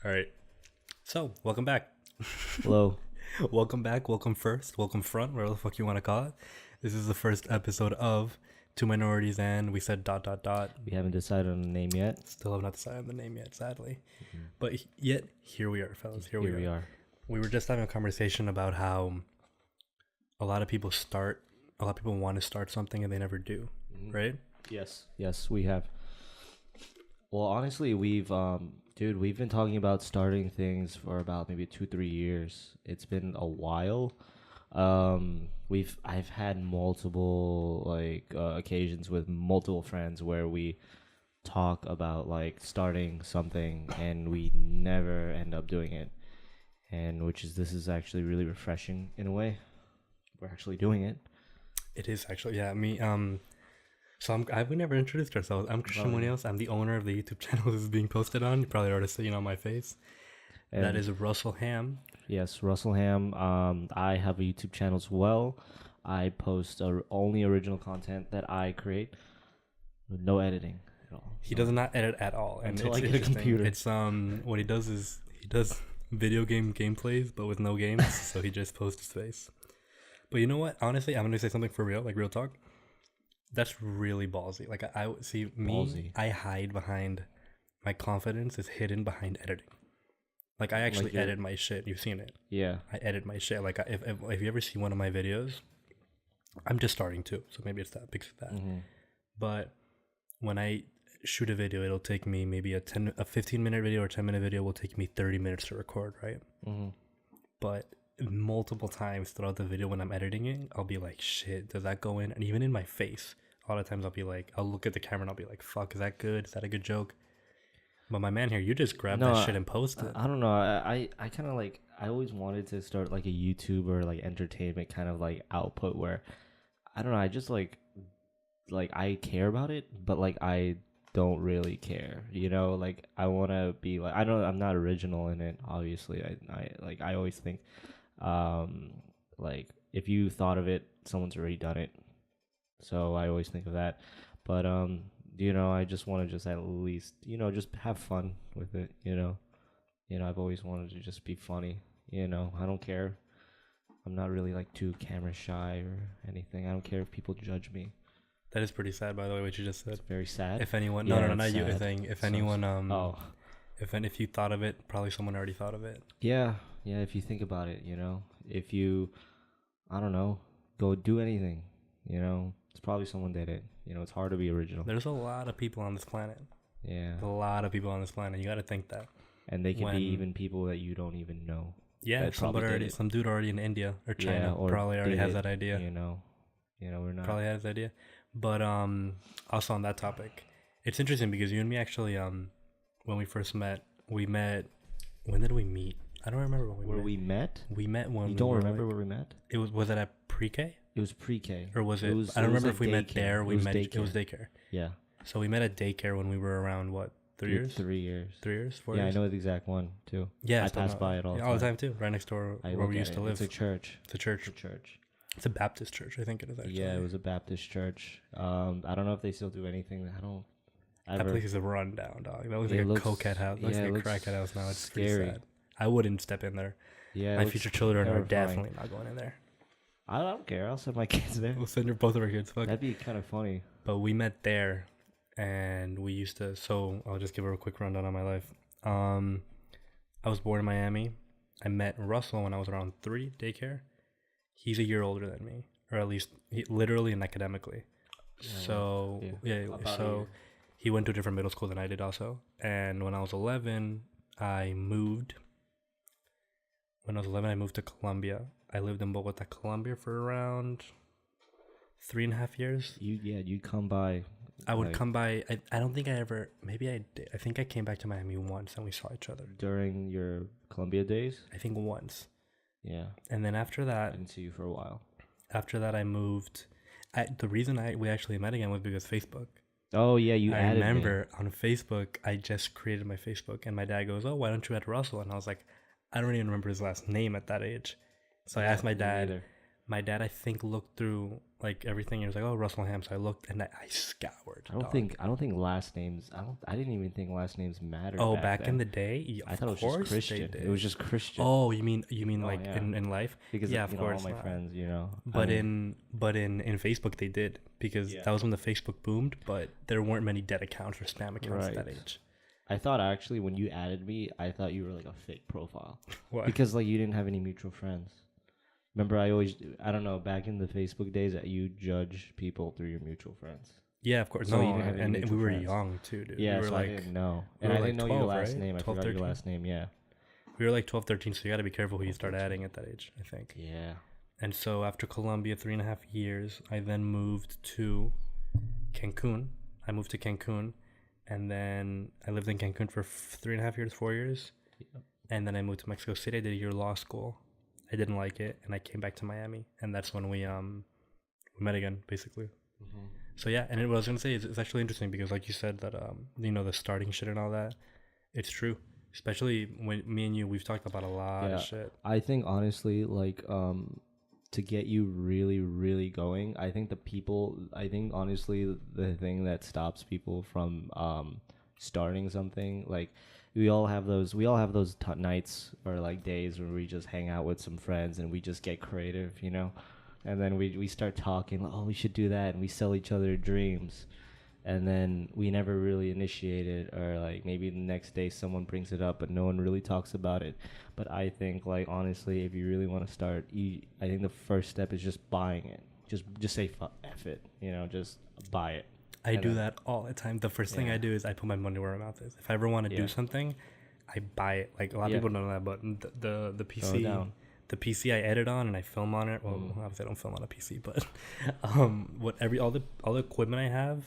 All right. So, welcome back. Hello. Welcome back. Welcome first. Welcome front. Whatever the fuck you want to call it. This is the first episode of Two Minorities, and we said ... We haven't decided on the name yet. Still have not decided on the name yet, sadly. But yet, here we are, fellas. Here we are. We were just having a conversation about how a lot of people want to start something and they never do, right? Yes, we have. Well, honestly, we've been talking about starting things for about maybe 2-3 years. It's been a while. I've had multiple occasions with multiple friends where we talk about starting something and we never end up doing it. And this is actually really refreshing in a way. We're actually doing it. It is actually, yeah. I've never introduced ourselves. I'm Christian Munoz. I'm the owner of the YouTube channel this is being posted on. You probably already seen on my face. And that is Russell Ham. Yes, Russell Ham. I have a YouTube channel as well. I post only original content that I create, with no editing at all. He does not edit at all. And until I get a computer. It's what he does is he does video game gameplays, but with no games. So he just posts his face. But you know what? Honestly, I'm gonna say something for real, like real talk. That's really ballsy. Like I see me, ballsy. I hide behind my confidence is hidden behind editing. Like I actually edit my shit. You've seen it. Yeah. I edit my shit. Like if you ever see one of my videos, I'm just starting to, so maybe it's that because of that. Mm-hmm. But when I shoot a video, it'll take me maybe a 15-minute video or 10-minute video will take me 30 minutes to record, right? Mm-hmm. But multiple times throughout the video when I'm editing it, I'll be like, shit, does that go in? And even in my face, a lot of times I'll be like, I'll look at the camera and I'll be like, fuck, is that good? Is that a good joke? But my man here, you just grab that shit and post it. I don't know. I kind of I always wanted to start like a YouTube or like entertainment kind of like output where, I don't know, I just like I care about it, but I don't really care, like I want to be like, I know I'm not original in it, obviously. I always think if you thought of it, someone's already done it, so I always think of that. But I just want to just at least just have fun with it. I've always wanted to just be funny. I don't care. I'm not really too camera shy or anything. I don't care if people judge me. That is pretty sad, by the way, what you just said. It's very sad. If anyone, no, not you. Saying if anyone, if you thought of it, probably someone already thought of it. Yeah. If you think about it, if you, I don't know, go do anything, it's probably someone did it. It's hard to be original. There's a lot of people on this planet. Yeah. A lot of people on this planet. You got to think that. And they could be even people that you don't even know. Yeah, some dude already in India or China probably already has that idea. We're not. Probably has that idea. But also on that topic, it's interesting because you and me actually, when we first met, when did we meet? I don't remember when we met. We met when you don't remember where we met? Was it at pre-K? It was pre-K. Or was it? I don't remember if we met there. It was daycare. Yeah. So we met at daycare when we were around what? 3 years? 3 years. 3 years? 4 years? Yeah, I know the exact one too. Yeah, I pass by it all the time too. Right next door where we used to live. It's a church. It's a Baptist church, I think it is actually. Yeah, it was a Baptist church. I don't know if they still do anything. That place is a rundown, dog. That looks like a cokehead house. Looks like a crackhead house now. It's scary. Pretty sad. I wouldn't step in there. Yeah, my future children are definitely not going in there. I don't care. I'll send my kids there. We'll send both of our kids. Fuck. That'd be kind of funny. But we met there, and we used to. So I'll just give her a quick rundown on my life. I was born in Miami. I met Russell when I was around 3, daycare. He's a year older than me, or at least literally and academically. He went to a different middle school than I did also. And when I was 11, I moved. When I was 11, I moved to Colombia. I lived in Bogota, Colombia for around 3.5 years. You'd come by. I would come by. I don't think I ever. Maybe I did. I think I came back to Miami once and we saw each other during your Colombia days. I think once. Yeah. And then after that, I didn't see you for a while. After that, I moved. The reason we actually met again was because Facebook. Oh yeah, I remember on Facebook. I just created my Facebook, and my dad goes, "Oh, why don't you add Russell?" And I was like, I don't even remember his last name at that age. So I asked my dad. My dad, I think, looked through like everything. He was like, "Oh, Russell Ham." So I looked and I scoured. I don't think last names. I didn't even think last names mattered. Oh, back back in then. the day, I thought it was just Christian. It was just Christian. Oh, you mean Oh, like yeah. in life? Because Yeah, of course. all my friends, But in Facebook they did, because that was when the Facebook boomed. But there weren't many dead accounts or spam accounts at that age. I thought actually when you added me, I thought you were like a fake profile. Why? Because like you didn't have any mutual friends. Remember, I don't know, back in the Facebook days that you judge people through your mutual friends. Yeah, of course. So No, you didn't have any and we mutual were friends. young too, dude. Yeah, we were so like, I didn't know. we And were I like didn't know 12, your last right? name. I 12, forgot 13. your last name, yeah. We were like 12, 13, so you got to be careful who you start adding at that age, I think. Yeah. And so after Colombia, 3.5 years, I then moved to Cancun. I moved to Cancun, and then I lived in Cancun for 3.5 years, 4 years. Yep. And then I moved to Mexico City. I did a year law school. I didn't like it, and I came back to Miami, and that's when we met again, basically. Mm-hmm. So yeah, and what I was gonna say is it's actually interesting because, like you said, that the starting shit and all that, it's true. Especially when me and you, we've talked about a lot of shit. I think honestly, like to get you really, really going, I think honestly the thing that stops people from starting something, like we all have those nights or like days where we just hang out with some friends and we just get creative, and then we start talking, like, oh, we should do that, and we sell each other dreams, and then we never really initiate it, or like maybe the next day someone brings it up but no one really talks about it. But I think, like, honestly, if you really want to start, I think the first step is just buying it. Just say F it, just buy it. I do that all the time. The first thing I do is I put my money where my mouth is. If I ever want to do something, I buy it. Like, a lot of people don't know that, but the PC I edit on and I film on it. Well, obviously I don't film on a PC, but all the equipment I have,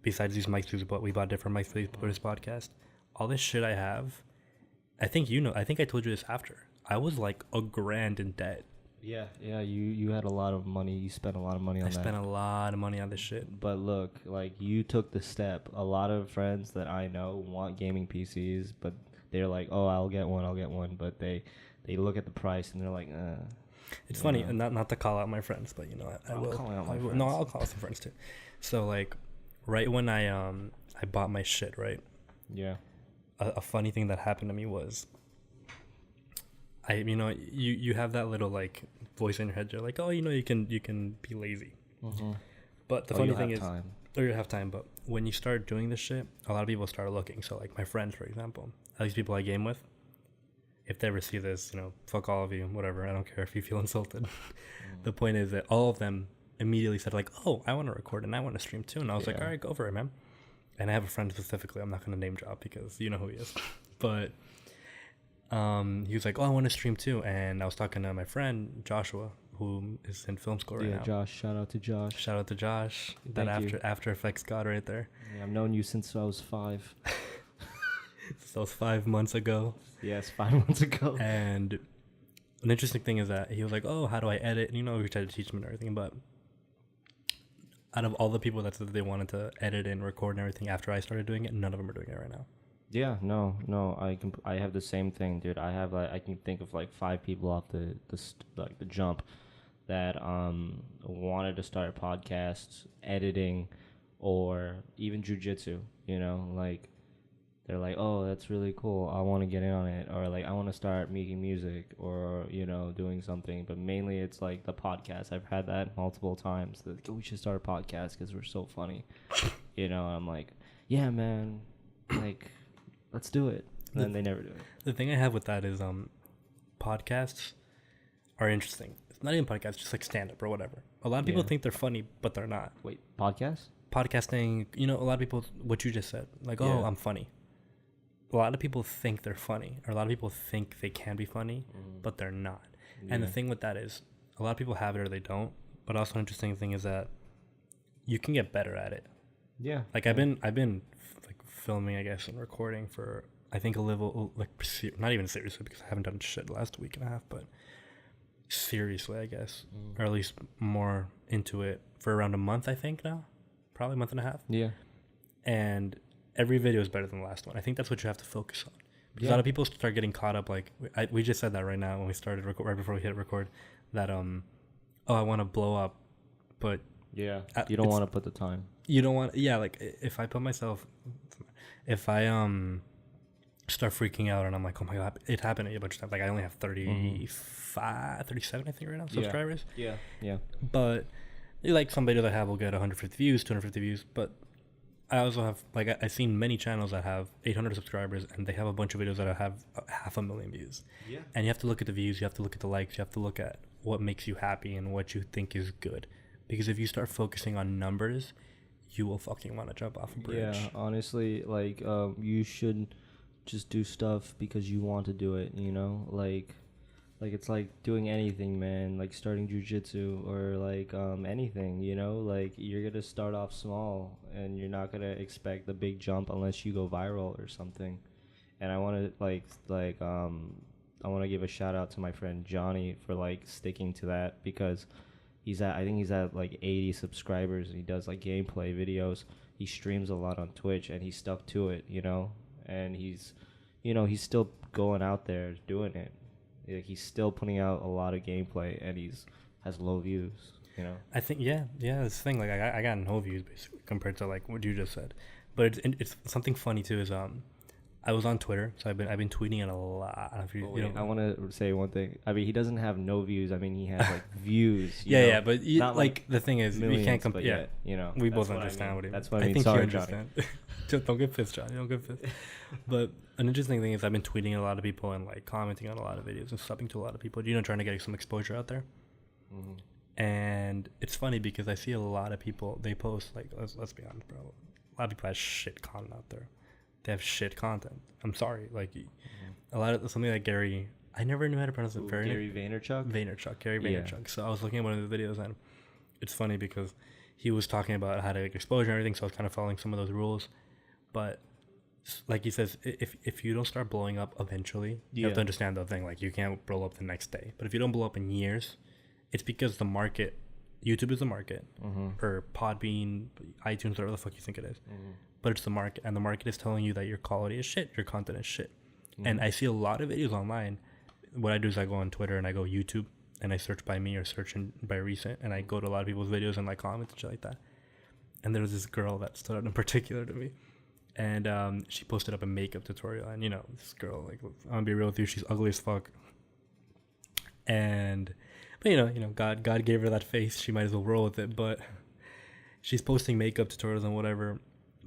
besides these mics, we bought different mics for this podcast. All this shit I have, I think I think I told you this after. I was like $1,000 in debt. Yeah, you had a lot of money. You spent a lot of money on that. I spent a lot of money on this shit. But look, like, you took the step. A lot of friends that I know want gaming PCs, but they're like, oh, I'll get one. But they look at the price and they're like, It's funny, and not to call out my friends, but I will. Call out my friends. No, I'll call out some friends too. So, like, right when I bought my shit, right? Yeah. A funny thing that happened to me was, you have that little like voice in your head. You're like, oh, you can be lazy. Mm-hmm. But the funny thing is, or you have time. But when you start doing this shit, a lot of people start looking. So like my friends, for example, at least people I game with, if they ever see this, fuck all of you, whatever. I don't care if you feel insulted. The point is that all of them immediately said like, oh, I want to record and I want to stream too. And I was like, all right, go for it, man. And I have a friend specifically, I'm not going to name drop because you know who he is. But he was like, oh, I want to stream too. And I was talking to my friend, Joshua, who is in film school right now. Yeah, Josh. Shout out to Josh. That After Effects god right there. Yeah, I've known you since I was 5. So that was 5 months ago. Yes, 5 months ago. And an interesting thing is that he was like, oh, how do I edit? And, we tried to teach him and everything. But out of all the people that said that they wanted to edit and record and everything after I started doing it, none of them are doing it right now. Yeah, no, I have the same thing, dude. I have I can think of like 5 people off the jump that wanted to start podcasts, editing, or even jujitsu. Like, they're like, oh, that's really cool. I want to get in on it, or like I want to start making music, or doing something. But mainly it's like the podcast. I've had that multiple times. Like, oh, we should start a podcast because we're so funny. I'm like, yeah, man, like, let's do it. And then they never do it. The thing I have with that is podcasts are interesting. It's not even podcasts, just like stand-up or whatever. A lot of people think they're funny, but they're not. Wait, podcasts? Podcasting, a lot of people, what you just said, like, oh, I'm funny. A lot of people think they're funny, or a lot of people think they can be funny, but they're not. Yeah. And the thing with that is, a lot of people have it or they don't. But also an interesting thing is that you can get better at it. Yeah. Like I've been like filming, I guess, and recording for I think a level like not even seriously because I haven't done shit the last week and a half, but seriously, I guess, or at least more into it for around a month. I think now, probably a month and a half. Yeah. And every video is better than the last one. I think that's what you have to focus on. Because a lot of people start getting caught up. Like we just said that right now when we started right before we hit record, that oh, I want to blow up, but Yeah, you don't want to put the time. You don't want, yeah, like if I put myself, if I start freaking out and I'm like, oh my god, it happened to me a bunch of times. Like I only have 35, 37, I think right now, subscribers. Yeah, yeah. But like some videos I have will get 150 views, 250 views. But I also have, like, I've seen many channels that have 800 subscribers and they have a bunch of videos that have 500,000 views. Yeah. And you have to look at the views, you have to look at the likes, you have to look at what makes you happy and what you think is good. Because if you start focusing on numbers, you will fucking want to jump off a bridge. Yeah, honestly, like, you should just do stuff because you want to do it, you know? Like it's like doing anything, man. Like starting jujitsu or like anything, you know? Like you're gonna start off small and you're not gonna expect the big jump unless you go viral or something. And I want to I want to give a shout out to my friend Johnny for like sticking to that, because I think he's at like 80 subscribers and he does like gameplay videos. He streams a lot on Twitch and he stuck to it, you know? And he's still going out there doing it. Like he's still putting out a lot of gameplay and has low views, you know? I think, yeah, that's the thing. Like I got no views basically compared to like what you just said. But it's something funny too is I was on Twitter, so I've been tweeting it a lot. I want to say one thing. I mean, he doesn't have no views. I mean, he has like views. Yeah, but not like the thing is, we can't compare. Yeah, you know, we both understand what he means. That's what I mean. Sorry, Johnny. Don't get pissed, Johnny. Don't get pissed. But an interesting thing is I've been tweeting a lot of people and like commenting on a lot of videos and subbing to a lot of people. You know, trying to get some exposure out there. Mm-hmm. And it's funny because I see a lot of people. They post like, let's be honest, bro. A lot of people have shit content out there. They have shit content. I'm sorry. Like, a lot of something like Gary. I never knew how to pronounce it. Gary Vaynerchuk? Gary Vaynerchuk. Yeah. So I was looking at one of the videos, and it's funny because he was talking about how to get exposure and everything, so I was kind of following some of those rules. But, like he says, if you don't start blowing up eventually, you have to understand the thing. Like, you can't blow up the next day. But if you don't blow up in years, it's because the market, YouTube is the market, or Podbean, iTunes, whatever the fuck you think it is. But it's the market, and the market is telling you that your quality is shit, your content is shit. And I see a lot of videos online. What I do is I go on Twitter and I go YouTube and I search by me or search by recent, and I go to a lot of people's videos and like comments and shit like that. And there was this girl that stood out in particular to me, and she posted up a makeup tutorial, and you know, this girl, like, I'm gonna be real with you, she's ugly as fuck. But you know, God gave her that face, she might as well roll with it. But she's posting makeup tutorials and whatever.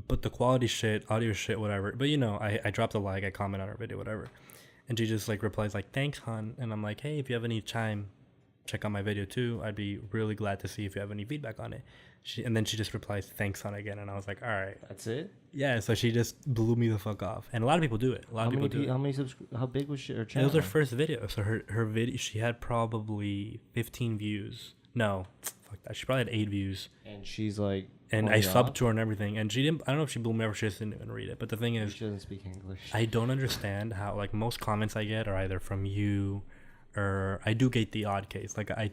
But the quality shit, audio shit, whatever. But you know, I dropped a like, I comment on her video, whatever. And she just like replies like, thanks, hon. And I'm like, hey, if you have any time, check out my video too. I'd be really glad to see if you have any feedback on it. And then she just replies, thanks, hon, again. And I was like, all right. That's it? Yeah, so she just blew me the fuck off. And a lot of people do it. How big was her channel? It was her first video. So her video, she had probably 15 views. No, fuck that. She probably had 8 views. And she's like, and I subbed to her and everything, and she didn't. I don't know if she blew me up or she just didn't even read it. But the thing is, she doesn't speak English. I don't understand how, like, most comments I get are either from you, or I do get the odd case. Like, I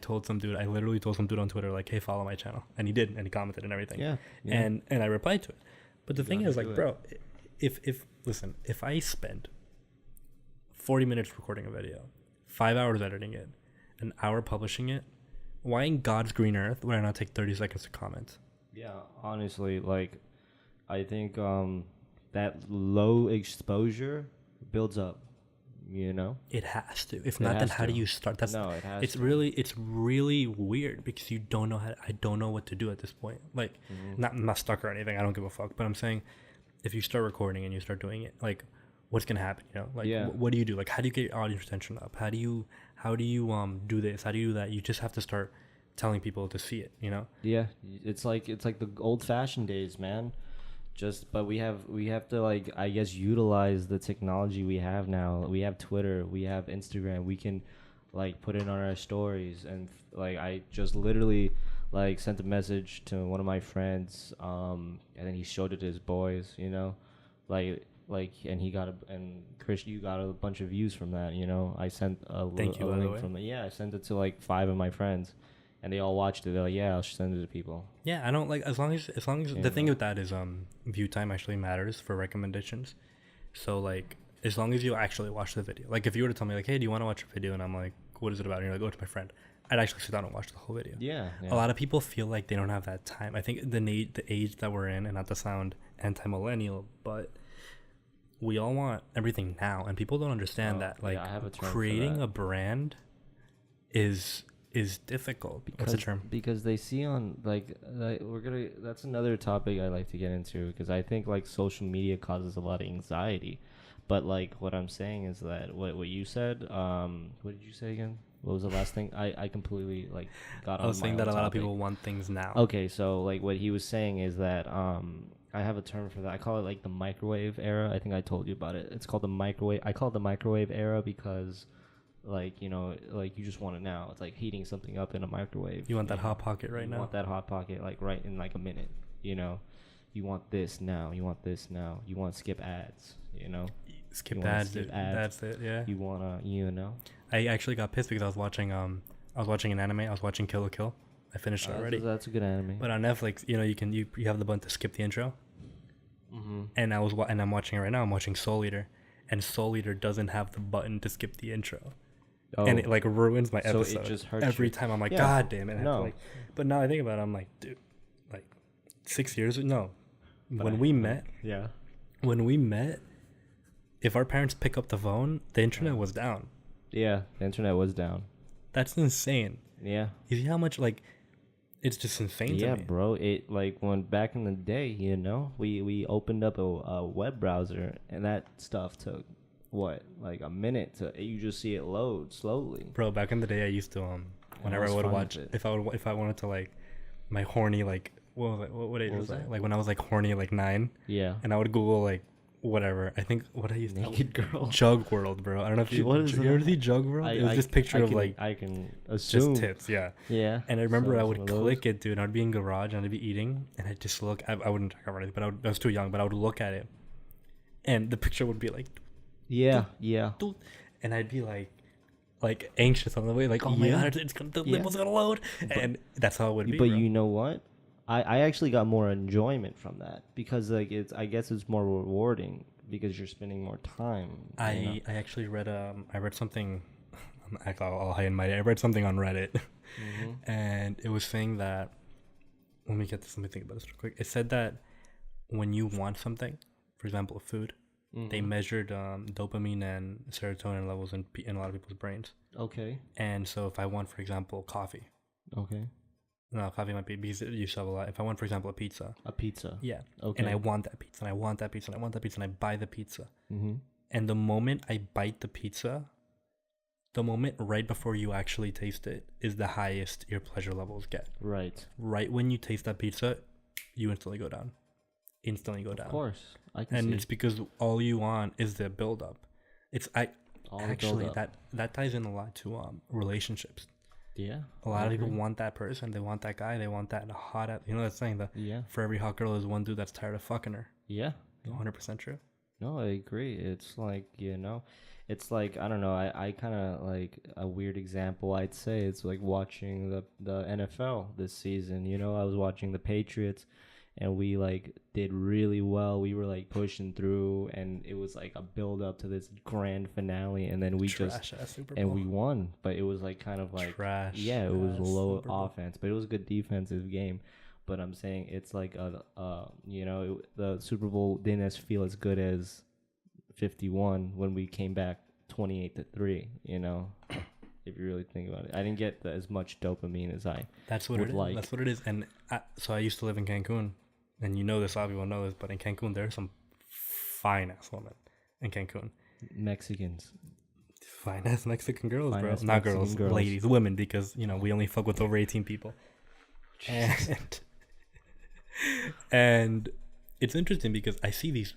literally told some dude on Twitter, like, hey, follow my channel, and he did, and he commented and everything. Yeah. And I replied to it. But the thing is, like, bro, if I spend 40 minutes recording a video, 5 hours editing it, an hour publishing it, why in God's green earth would I not take 30 seconds to comment? Yeah, honestly, like, I think that low exposure builds up, you know? It has to. If not, then how do you start? It has to. It's really weird because you don't know I don't know what to do at this point. Like, I'm not stuck or anything. I don't give a fuck. But I'm saying, if you start recording and you start doing it, like, what's gonna happen? You know, like, what do you do? Like, how do you get your audience retention up? How do you do this? How do you do that? You just have to start telling people to see it, you know? Yeah, it's like the old-fashioned days, man. But we have to, like, I guess, utilize the technology we have now. We have Twitter, we have Instagram. We can, like, put it on our stories, and like, I just literally, like, sent a message to one of my friends, and then he showed it to his boys, you know, like, and Chris, you got a bunch of views from that, you know. I sent a link from it. Yeah, I sent it to like 5 of my friends, and they all watched it. They're like, yeah, I'll send it to people. Yeah, I don't like, as long as the thing with that is view time actually matters for recommendations. So, like, as long as you actually watch the video. Like, if you were to tell me, like, hey, do you want to watch a video? And I'm like, what is it about? And you're like, oh, it's my friend. I'd actually sit down and watch the whole video. Yeah, A lot of people feel like they don't have that time. I think the age that we're in, and not to sound anti-millennial, but we all want everything now, and people don't understand that. Like, I have a term creating a brand is difficult. What's the term? Because they see on that's another topic I like to get into, because I think like social media causes a lot of anxiety. But like what I'm saying is that what you said, what did you say again? What was the last thing? I completely like got on. I was saying that a lot of topic. people want things now. Okay, so like what he was saying is that I have a term for that. I call it like the microwave era. I think I told you about it. It's called the microwave. I call it the microwave era because, like, you know, like you just want it now. It's like heating something up in a microwave. You want that hot pocket right now. You want that hot pocket like right in like a minute. You know, you want this now. You want this now. You want skip ads. You know, skip ads. That's it. Yeah. You wanna, you know. I actually got pissed because I was watching an anime. I was watching Kill la Kill. I finished it already. That's a good anime. But on Netflix, you know, you have the button to skip the intro. Mm-hmm. And I'm watching it right now. I'm watching Soul Eater, and Soul Eater doesn't have the button to skip the intro, and it like ruins my episode. So it just hurts every you. time. I'm like, God damn it! No. But now I think about it, I'm like, dude, like 6 years no, when we met, if our parents pick up the phone, the internet was down. Yeah, the internet was down. That's insane. Yeah. You see how much like. It's just insane to me. Yeah, bro. It like when back in the day, you know, we opened up a web browser, and that stuff took what, like a minute to. You just see it load slowly. Bro, back in the day, I used to whenever I would watch if I wanted to like my horny like what age was that? Like when I was like horny like 9. Yeah. And I would Google like whatever. I think what I used naked girl. Jug World, bro. I don't know if you ever see Jug World. It was just picture of like I can assume just tits, yeah. Yeah. And I remember I would click it, dude. I'd be in garage and I'd be eating, and I'd just look. I wouldn't talk about it, but I was too young. But I would look at it, and the picture would be like, yeah, and I'd be like anxious on the way, like, oh my god, it's gonna load, and that's how it would be. But bro. You know what? I actually got more enjoyment from that because like I guess it's more rewarding. Because you're spending more time. I actually read something. I read something on Reddit, and it was saying that. Let me think about this real quick. It said that when you want something, for example, food, they measured dopamine and serotonin levels in a lot of people's brains. Okay. And so, if I want, for example, coffee. Okay. No, coffee might be because you sell a lot. If I want, for example, a pizza. Yeah. Okay. And I want that pizza, and I want that pizza, and I want that pizza, and I buy the pizza. Mm-hmm. And the moment I bite the pizza, the moment right before you actually taste it is the highest your pleasure levels get. Right. Right when you taste that pizza, you instantly go down. Of course. I can and see. it's because all you want is the build up. That ties in a lot to relationships. Yeah. A lot of people want that person. They want that guy. They want that hot. You know that saying that for every hot girl there's one dude that's tired of fucking her. Yeah. 100% true. No, I agree. It's like, you know, it's like, I don't know. I kind of like a weird example. I'd say it's like watching the NFL this season. You know, I was watching the Patriots. And we like did really well. We were like pushing through, and it was like a build up to this grand finale. And then we we won. But it was like kind of like it was low offense, but it was a good defensive game. But I'm saying it's like the Super Bowl didn't feel as good as 51 when we came back 28-3. You know. If you really think about it, I didn't get as much dopamine as I would like. That's what it is. And so I used to live in Cancun, and you know this, a lot of people know this, but in Cancun, there are some fine-ass women in Cancun. Mexicans. Fine-ass Mexican girls, bro. Not girls, ladies, women, because, you know, we only fuck with over 18 people. And it's interesting because I see these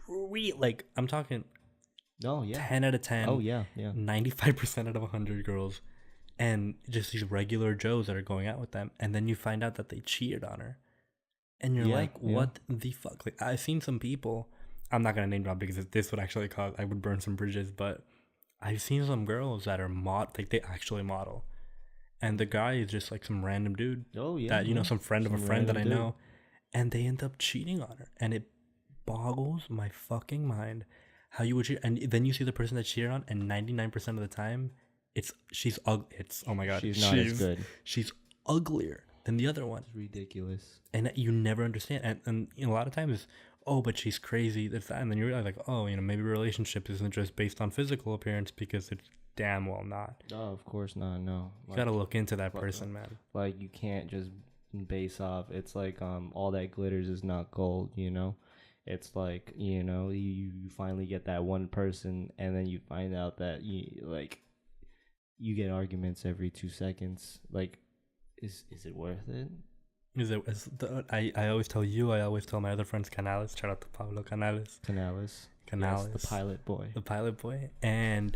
I'm talking... Oh, yeah. 10 out of 10. Oh, yeah. 95% out of 100 girls. And just these regular Joes that are going out with them. And then you find out that they cheated on her. And you're like, what the fuck? Like, I've seen some people. I'm not going to name drop because this would actually cause... I would burn some bridges. But I've seen some girls that are they actually model. And the guy is just like some random dude. Oh, yeah. That, you know, some friend of a friend that I know. And they end up cheating on her. And it boggles my fucking mind. How you would cheat, and then you see the person that cheated on, and 99% of the time, she's ugly. It's oh my god, She's not as good. She's uglier than the other one. It's ridiculous. And you never understand. And you know, a lot of times, oh, but she's crazy. That's that. And then you realize, like, oh, you know, maybe relationship isn't just based on physical appearance, because it's damn well not. Oh, of course not. No, You gotta look into that person, man. Like, you can't just base off. It's like all that glitters is not gold. You know, it's like, you know, you finally get that one person, and then you find out that you get arguments every 2 seconds. Like, is it worth it? I always tell you, I always tell my other friends, Canales. Shout out to Pablo Canales. Canales. Canales. Yes, the pilot boy. The pilot boy. And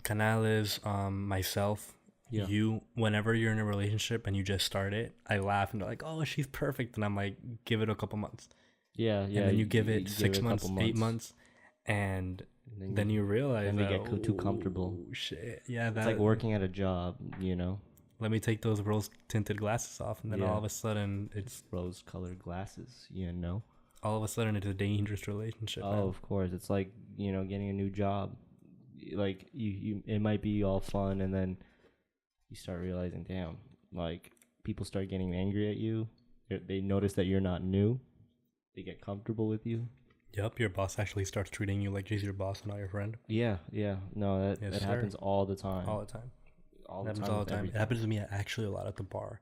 Canales, myself, you, whenever you're in a relationship and you just start it, I laugh and they're like, oh, she's perfect. And I'm like, give it a couple months. Yeah. And then you give it 6 months, 8 months. And then you realize they get too comfortable. Shit. Yeah. It's like working at a job, you know. Let me take those rose-tinted glasses off, and then all of a sudden it's rose-colored glasses, you know. All of a sudden it's a dangerous relationship. Oh, man. Of course, it's like, you know, getting a new job. Like you, it might be all fun, and then you start realizing, damn, like people start getting angry at you. They notice that you're not new. They get comfortable with you. Yep, your boss actually starts treating you like she's your boss and not your friend. Yeah. No, that happens all the time. All the time. All the time. It happens to me actually a lot at the bar.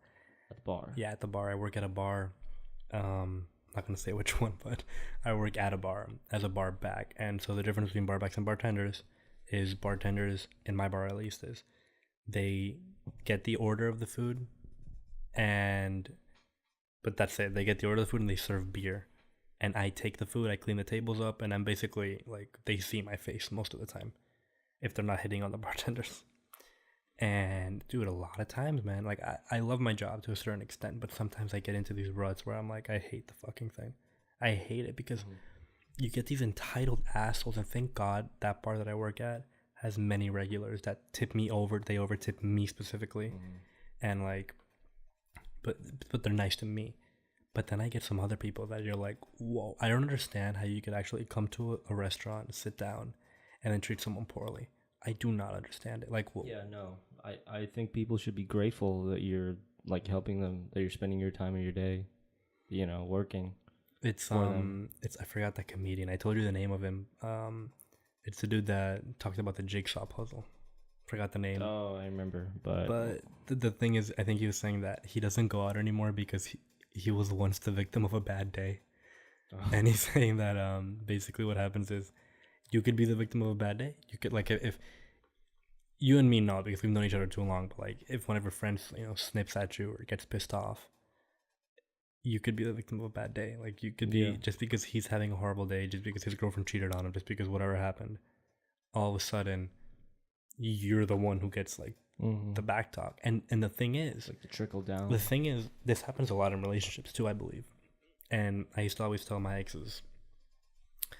At the bar? Yeah, at the bar. I work at a bar. Not gonna say which one, but I work at a bar as a bar back. And so the difference between bar backs and bartenders is, bartenders, in my bar at least, is they get the order of the food, but that's it. They get the order of the food and they serve beer. And I take the food, I clean the tables up, and I'm basically like, they see my face most of the time if they're not hitting on the bartenders. And dude, a lot of times, man, like I love my job to a certain extent, but sometimes I get into these ruts where I'm like, I hate the fucking thing. I hate it because you get these entitled assholes, and thank God that bar that I work at has many regulars that tip me over. They over tip me specifically, and like, but they're nice to me. But then I get some other people that you're like, whoa, I don't understand how you could actually come to a restaurant, sit down, and then treat someone poorly. I do not understand it. Like, yeah, no. I think people should be grateful that you're like helping them, that you're spending your time of your day, you know, working. It's I forgot that comedian. I told you the name of him. It's the dude that talked about the jigsaw puzzle. Forgot the name. Oh, I remember. But the thing is, I think he was saying that he doesn't go out anymore because he was once the victim of a bad day. And he's saying that basically what happens is, you could be the victim of a bad day. You could, like, if you and me know, because we've known each other too long, but like if one of your friends, you know, snips at you or gets pissed off, you could be the victim of a bad day. Like, you could be, just because he's having a horrible day, just because his girlfriend cheated on him, just because whatever happened, all of a sudden you're the one who gets like the back talk. And the thing is, like, the trickle down. The thing is, this happens a lot in relationships too, I believe. And I used to always tell my exes,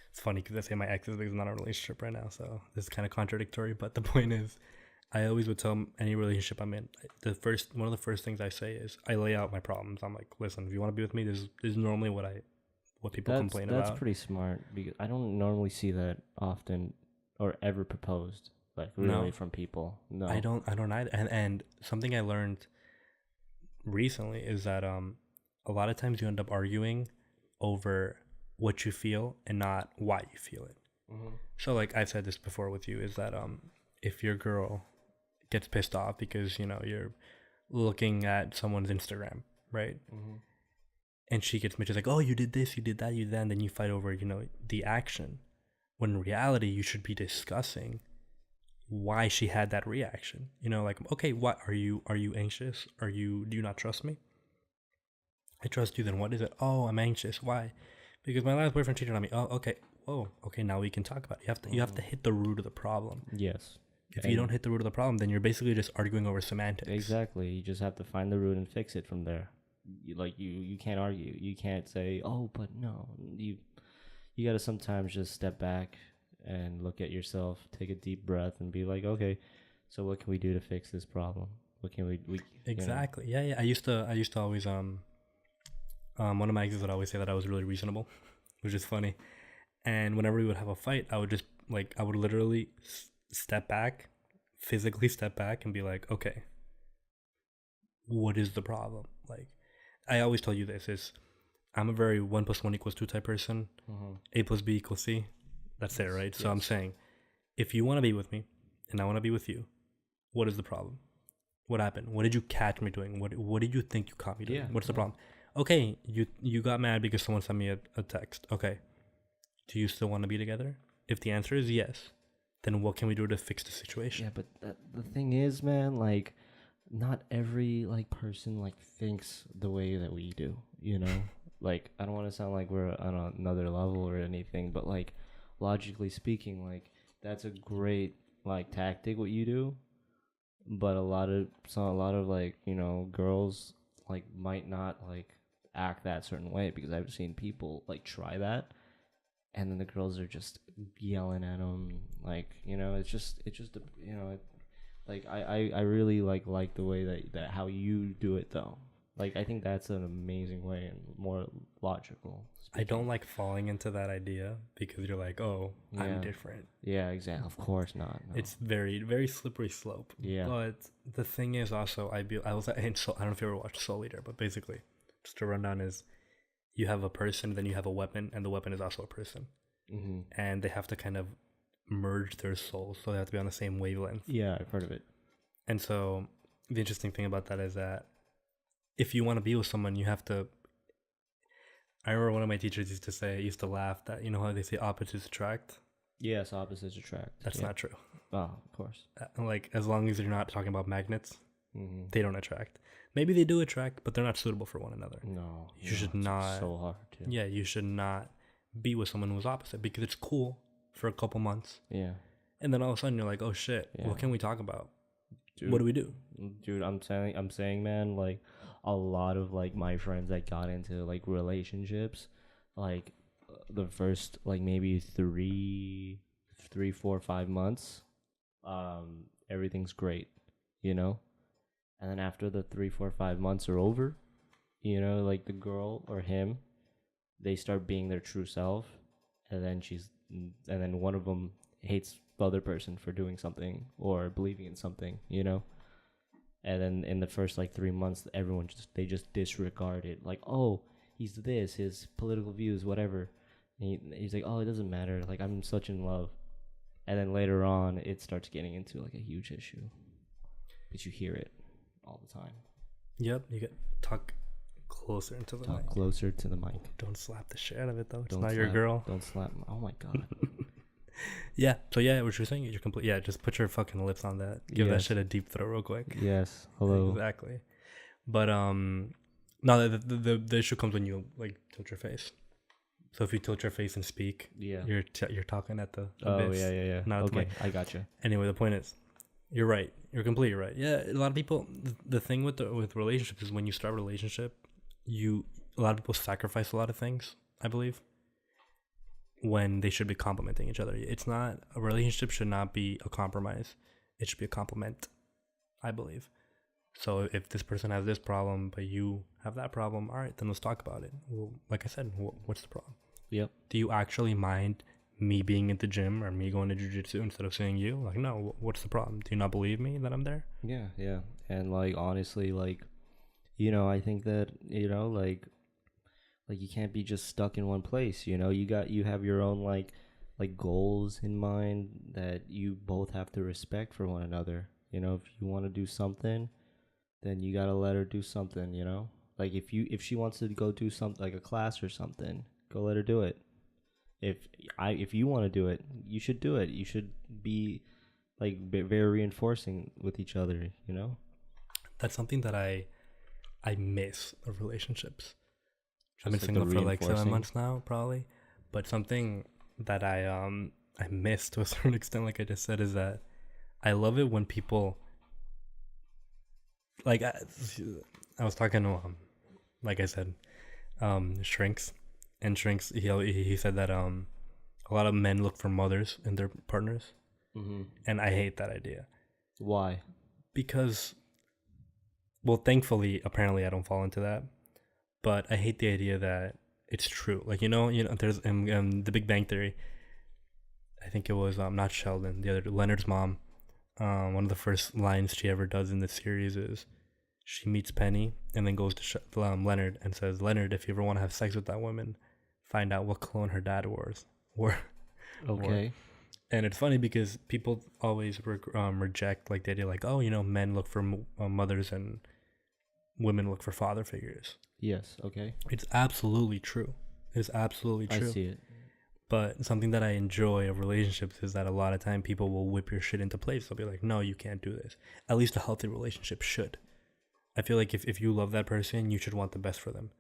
it's funny because I say my ex is not in a relationship right now, so this is kind of contradictory. But the point is, I always would tell any relationship I'm in, one of the first things I say is, I lay out my problems. I'm like, listen, if you want to be with me, this is normally what people complain about. That's pretty smart, because I don't normally see that often or ever proposed, like, really, from people. No, I don't either. And something I learned recently is that a lot of times you end up arguing over what you feel and not why you feel it. So like I've said this before with you, is that if your girl gets pissed off because, you know, you're looking at someone's Instagram, right? And she gets bitches like, oh, you did this, you did that, you then you fight over, you know, the action, when in reality you should be discussing why she had that reaction. You know, like, okay, what are you anxious? Do you not trust me? I trust you. Then what is it? Oh, I'm anxious. Why? Because my last boyfriend cheated on me. Oh, okay. Whoa. Okay, now we can talk about it. You have to hit the root of the problem. Yes. If you don't hit the root of the problem, then you're basically just arguing over semantics. Exactly. You just have to find the root and fix it from there. You can't argue. You can't say, oh, but no. You got to sometimes just step back and look at yourself, take a deep breath, and be like, okay, so what can we do to fix this problem? What can we exactly. You know? Yeah. I used to always one of my exes would always say that I was really reasonable, which is funny. And whenever we would have a fight, I would literally step back, physically step back and be like, okay, what is the problem? Like, I always tell you this is, I'm a very 1+1 = 2 type person. A plus B equals C. That's it, right? So I'm saying, if you want to be with me and I want to be with you, what is the problem? What happened? What did you catch me doing? What did you think you caught me doing? What's the problem? Okay, you got mad because someone sent me a text. Okay, do you still want to be together? If the answer is yes, then what can we do to fix the situation? Yeah, but the thing is, man, like, not every like person like thinks the way that we do, you know. Like, I don't want to sound like we're on another level or anything, but like, logically speaking, like, that's a great like tactic what you do. But a lot of like, you know, girls like might not like act that certain way, because I've seen people like try that, and then the girls are just yelling at them, like, you know, it's just you know, like I really like the way that how you do it though. Like, I think that's an amazing way and more logical. I don't like falling into that idea, because you're like, oh, I'm different. Yeah, exactly. Of course not. No. It's very, very slippery slope. Yeah. But the thing is also, I don't know if you ever watched Soul Eater, but basically, just to run down is, you have a person, then you have a weapon, and the weapon is also a person. Mm-hmm. And they have to kind of merge their souls, so they have to be on the same wavelength. Yeah, I've heard of it. And so the interesting thing about that is that if you want to be with someone, you have to. I remember one of my teachers used to laugh that, you know how they say opposites attract? Yes, opposites attract. That's not true. Oh, of course. Like, as long as you're not talking about magnets, they don't attract. Maybe they do attract, but they're not suitable for one another. No. You should not. So hard, too. Yeah, you should not be with someone who's opposite, because it's cool for a couple months. Yeah. And then all of a sudden you're like, oh shit, what can we talk about? Dude, what do we do? Dude, I'm saying, man, like, a lot of like my friends that got into like relationships, like the first like maybe 3, 4, 5 months, everything's great, you know, and then after the 3, 4, 5 months are over, you know, like the girl or him, they start being their true self, and then one of them hates the other person for doing something or believing in something, you know. And then in the first like 3 months, everyone just disregard it. Like, oh, he's this, his political views, whatever. And he's like, oh, it doesn't matter. Like, I'm such in love. And then later on, it starts getting into like a huge issue. But you hear it all the time. Yep, you get talk closer into the mic. Talk closer to the mic. Don't slap the shit out of it though. It's not your girl. Don't slap. Oh my god. Yeah. So yeah, what you're saying, you're complete. Yeah, just put your fucking lips on that. Give that shit a deep throat real quick. Yes. Hello. Exactly. But no, the issue comes when you like tilt your face. So if you tilt your face and speak, you're talking at the abyss. Oh yeah. Not okay, at the mic. I gotcha. Anyway, the point is, you're right. You're completely right. Yeah, a lot of people. The thing with relationships is, when you start a relationship, a lot of people sacrifice a lot of things, I believe, when they should be complimenting each other. It's not, a relationship should not be a compromise. It should be a compliment, I believe. So if this person has this problem, but you have that problem, all right, then let's talk about it. Well, like I said, what's the problem? Yep. Do you actually mind me being at the gym or me going to jiu-jitsu instead of seeing you? Like, no, what's the problem? Do you not believe me that I'm there? Yeah. And like, honestly, like, you know, I think that, you know, like you can't be just stuck in one place, you know. You have your own like goals in mind that you both have to respect for one another. You know, if you want to do something, then you got to let her do something, you know. Like, if she wants to go do something like a class or something, go let her do it. If you want to do it, you should do it. You should be like very reinforcing with each other, you know. That's something that I miss of relationships. I've been Just single for like 7 months now, probably. But something that I miss to a certain extent, like I just said, is that I love it when people, like, I was talking to like I said, Shrinks, and Shrinks, he said that a lot of men look for mothers in their partners, and I hate that idea. Why? Because, well, thankfully, apparently, I don't fall into that. But I hate the idea that it's true. Like, you know, there's The Big Bang Theory. I think it was not Sheldon, the other, Leonard's mom. one of the first lines she ever does in the series is she meets Penny and then goes to Leonard and says, Leonard, if you ever want to have sex with that woman, find out what clone her dad was. Okay. And it's funny because people always reject like the idea, like, oh, men look for mothers and women look for father figures. Yes. Okay. It's absolutely true. It's absolutely true. I see it. But something that I enjoy of relationships is that a lot of time people will whip your shit into place. They'll be like, no, you can't do this. At least a healthy relationship should. I feel like if you love that person, you should want the best for them.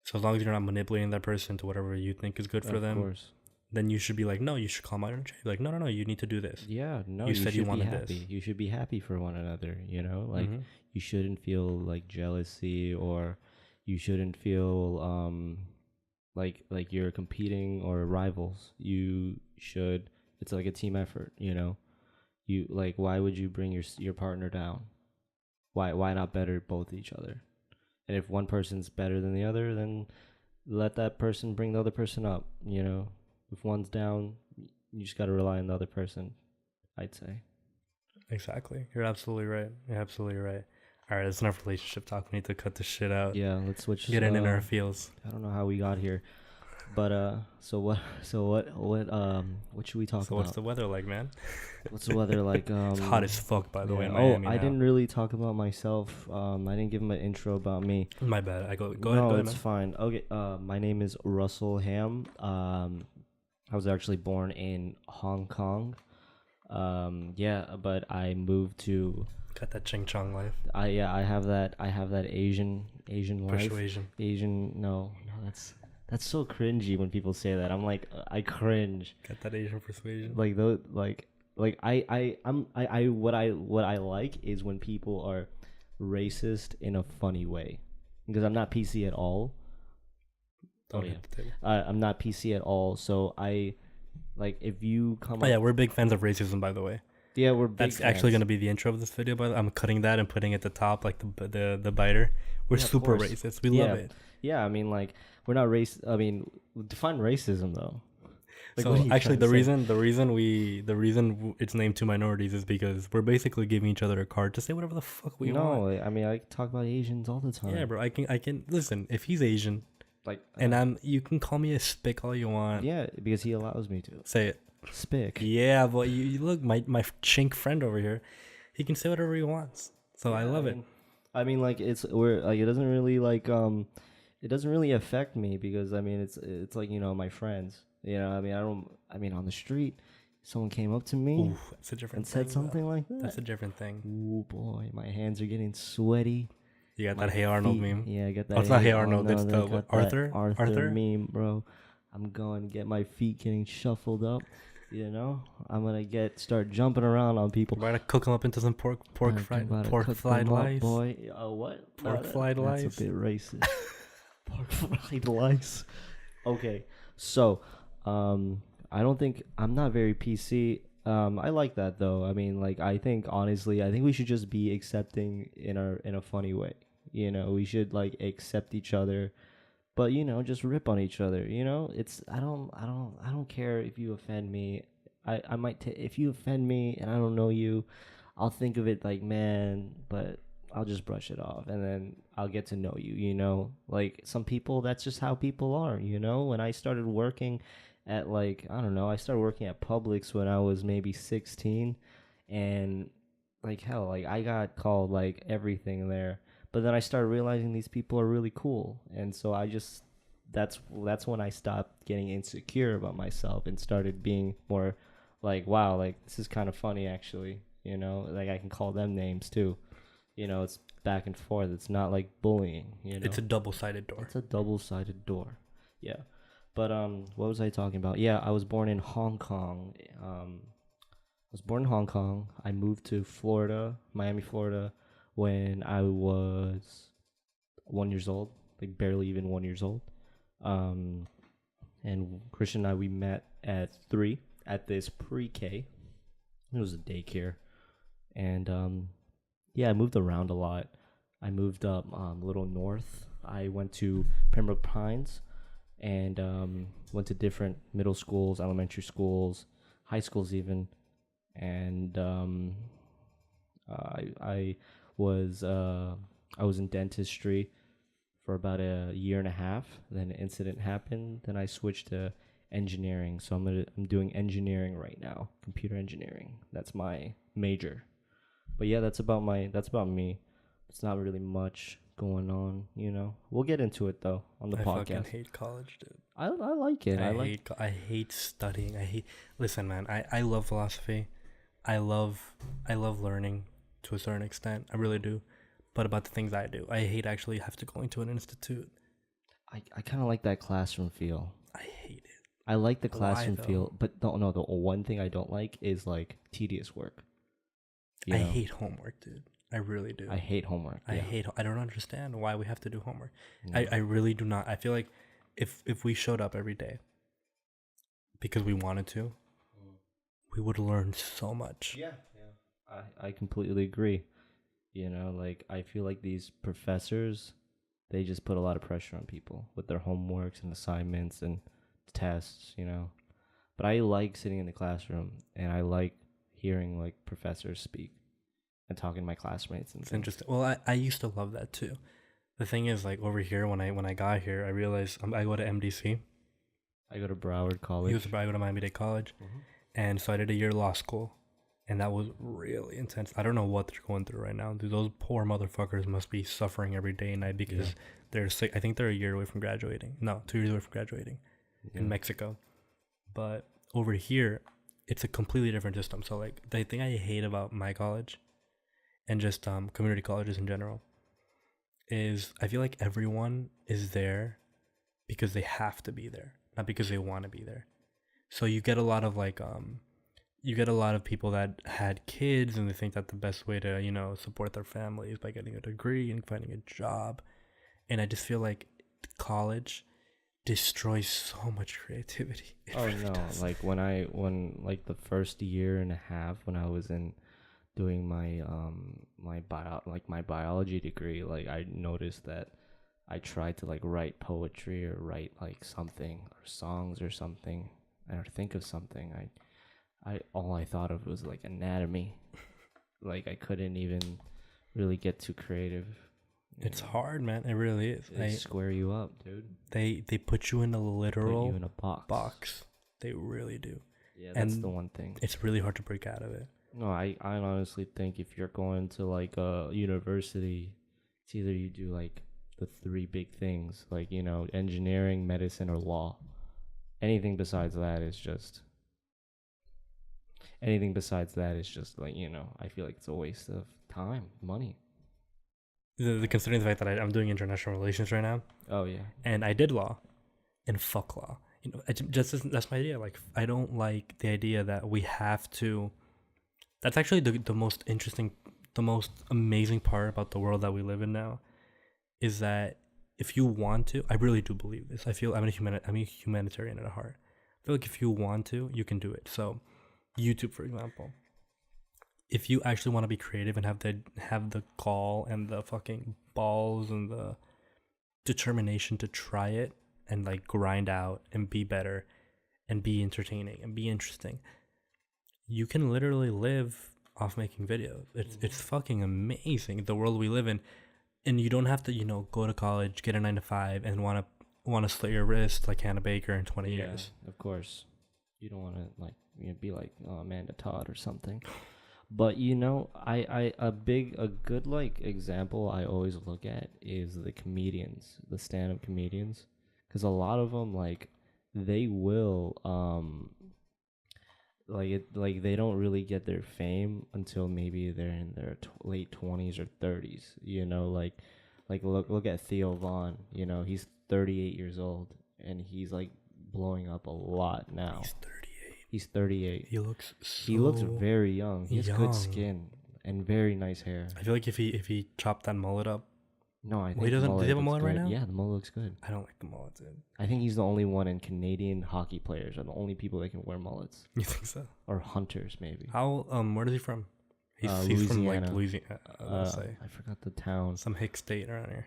So as long as you're not manipulating that person to whatever you think is good for them, course. then you should be like, no, you should calm out and change. Like, no, you need to do this. Yeah, no, you said you wanted this. You should be happy for one another, Like, you shouldn't feel, like, jealousy, or you shouldn't feel, like you're competing or rivals. You should, it's like a team effort, You, like, why would you bring your partner down? Why not better both each other? And if one person's better than the other, then let that person bring the other person up, If one's down, you just got to rely on the other person, I'd say. Exactly. You're absolutely right. All right, that's enough relationship talk. We need to cut this shit out. Yeah, let's switch. Get in our feels. I don't know how we got here, but what should we talk about? So what's the weather like, man? What's the weather like? It's hot as fuck, by the way. In Miami I didn't really talk about myself. I didn't give him an intro about me. My bad. Go ahead. No, it's fine. Okay. My name is Russell Ham. I was actually born in Hong Kong. But I moved to. Got that ching chong life. I have that Asian life. Persuasion. No, that's so cringy when people say that. I'm like, I cringe. Got that Asian persuasion. Like those, like what I like is when people are racist in a funny way, because I'm not PC at all. I'm not PC at all. So I like if you come. We're big fans of racism, by the way. Yeah, we're big That's fans. actually going to be the intro of this video, but I'm cutting that and putting it at the top, like the biter. We're super racist. We love it. Yeah, I mean, like, we're not racist. I mean, define racism though. Like, so actually, the reason it's named Two Minorities is because we're basically giving each other a card to say whatever the fuck we want. No, I mean, I talk about Asians all the time. Yeah, bro. I can listen. If he's Asian, like, you can call me a spick all you want. Yeah, because he allows me to. Say it. Spick. Yeah, but you look, my chink friend over here, he can say whatever he wants. So I love it. I mean, like, it doesn't really it doesn't really affect me, because I mean it's like, my friends. I mean on the street, someone came up to me. Ooh, that's a different thing, said something like that. That's a different thing. Ooh boy, my hands are getting sweaty. You got that Hey Arnold meme. Yeah, I got that. Oh, it's not Hey Arnold. It's the Arthur meme, bro. I'm going to get my feet getting shuffled up. I'm gonna start jumping around on people. We're gonna cook them up into some pork fried lice. Boy, what? Pork fried lice. That's a bit racist. Pork fried lice. Okay, so I'm not very PC. I like that though. I mean, like, I think we should just be accepting in a funny way. We should, like, accept each other. But, just rip on each other. It's I don't care if you offend me. I might if you offend me and I don't know you, I'll think of it like, man, but I'll just brush it off, and then I'll get to know you. Like, some people, that's just how people are. When I started working at, I started working at Publix when I was maybe 16, and like, hell, like, I got called like everything there. But then I started realizing these people are really cool. And so that's when I stopped getting insecure about myself and started being more like, wow, like, this is kind of funny, actually. Like, I can call them names too. It's back and forth. It's not like bullying, It's a double-sided door. It's a double-sided door. Yeah. But what was I talking about? Yeah, I was born in Hong Kong. I moved to Florida, Miami, Florida, when I was 1 year old, like barely even 1 year old. And Christian and I, we met at 3 at this pre-K. It was a daycare. And I moved around a lot. I moved up a little north. I went to Pembroke Pines and went to different middle schools, elementary schools, high schools even. And and I was in dentistry for about a year and a half. Then an incident happened. Then I switched to engineering. So I'm doing engineering right now, computer engineering. That's my major. But yeah, that's about me. It's not really much going on, you know. We'll get into it though on the podcast. I fucking hate college, dude. I like it. I hate studying. Listen, man. I love philosophy. I love learning to a certain extent. I really do. But about the things I do, I hate actually have to go into an institute. I kind of like that classroom feel. I hate it. I like the classroom feel, but no, the one thing I don't like is like tedious work. I hate homework, dude. I really do. I hate homework. I don't understand why we have to do homework. No. I really do not. I feel like if we showed up every day because we wanted to, we would learn so much. Yeah. I completely agree. You know, like I feel like these professors, they just put a lot of pressure on people with their homeworks and assignments and tests, you know. But I like sitting in the classroom and I like hearing like professors speak and talking to my classmates and it's interesting. Well, I used to love that too. The thing is, like over here when I got here, I realized I go to MDC. I go to Broward College. I go to Miami-Dade College. Mm-hmm. And so I did a year law school. And that was really intense. I don't know what they're going through right now. Dude, those poor motherfuckers must be suffering every day and night because they're sick. I think they're a year away from graduating. No, 2 years away from graduating in Mexico. But over here, it's a completely different system. So, like, the thing I hate about my college and just community colleges in general is I feel like everyone is there because they have to be there, not because they want to be there. So you get a lot of, like, you get a lot of people that had kids and they think that the best way to, you know, support their family is by getting a degree and finding a job. And I just feel like college destroys so much creativity. It really does. Like when like the first year and a half when I was in doing my my biology degree, like I noticed that I tried to like write poetry or write like something or songs or something or think of something. All I thought of was like anatomy. Like I couldn't even really get too creative. It's hard, man. It really is. They square you up, dude. They put you in a literal box. They really do. Yeah, that's the one thing. It's really hard to break out of it. No, I honestly think if you're going to like a university, it's either you do like the 3 big things, like, you know, engineering, medicine, or law. Anything besides that is just like, you know, I feel like it's a waste of time, money. Considering the fact that I'm doing international relations right now. Oh yeah. And I did law, and fuck law. You know, that's my idea. Like, I don't like the idea that we have to. That's actually the most interesting, the most amazing part about the world that we live in now, is that if you want to, I really do believe this. I feel I'm a humanitarian at heart. I feel like if you want to, you can do it. So, YouTube, for example. If you actually want to be creative and have the gall and the fucking balls and the determination to try it and like grind out and be better and be entertaining and be interesting, you can literally live off making videos. It's fucking amazing, the world we live in. And you don't have to, you know, go to college, get a 9 to 5 and want to slit your wrist like Hannah Baker in 20 years. Of course. You don't want to like, you know, be like Amanda Todd or something. But, you know, a good like example I always look at is the comedians, the stand-up comedians, because a lot of them, like, they will like they don't really get their fame until maybe they're in their late 20s or 30s, you know, like look at Theo Von, you know, he's 38 years old and he's like blowing up a lot now. He's 38. He looks very young. He has good skin and very nice hair. I feel like if he chopped that mullet up. No, I think he doesn't. Does he have a mullet right now? Yeah, the mullet looks good. I don't like the mullet, dude. I think he's the only one in Canadian hockey players are the only people that can wear mullets. You think so? Or hunters, maybe. Where is he from? He's from like Louisiana. I forgot the town. Some hick state around here.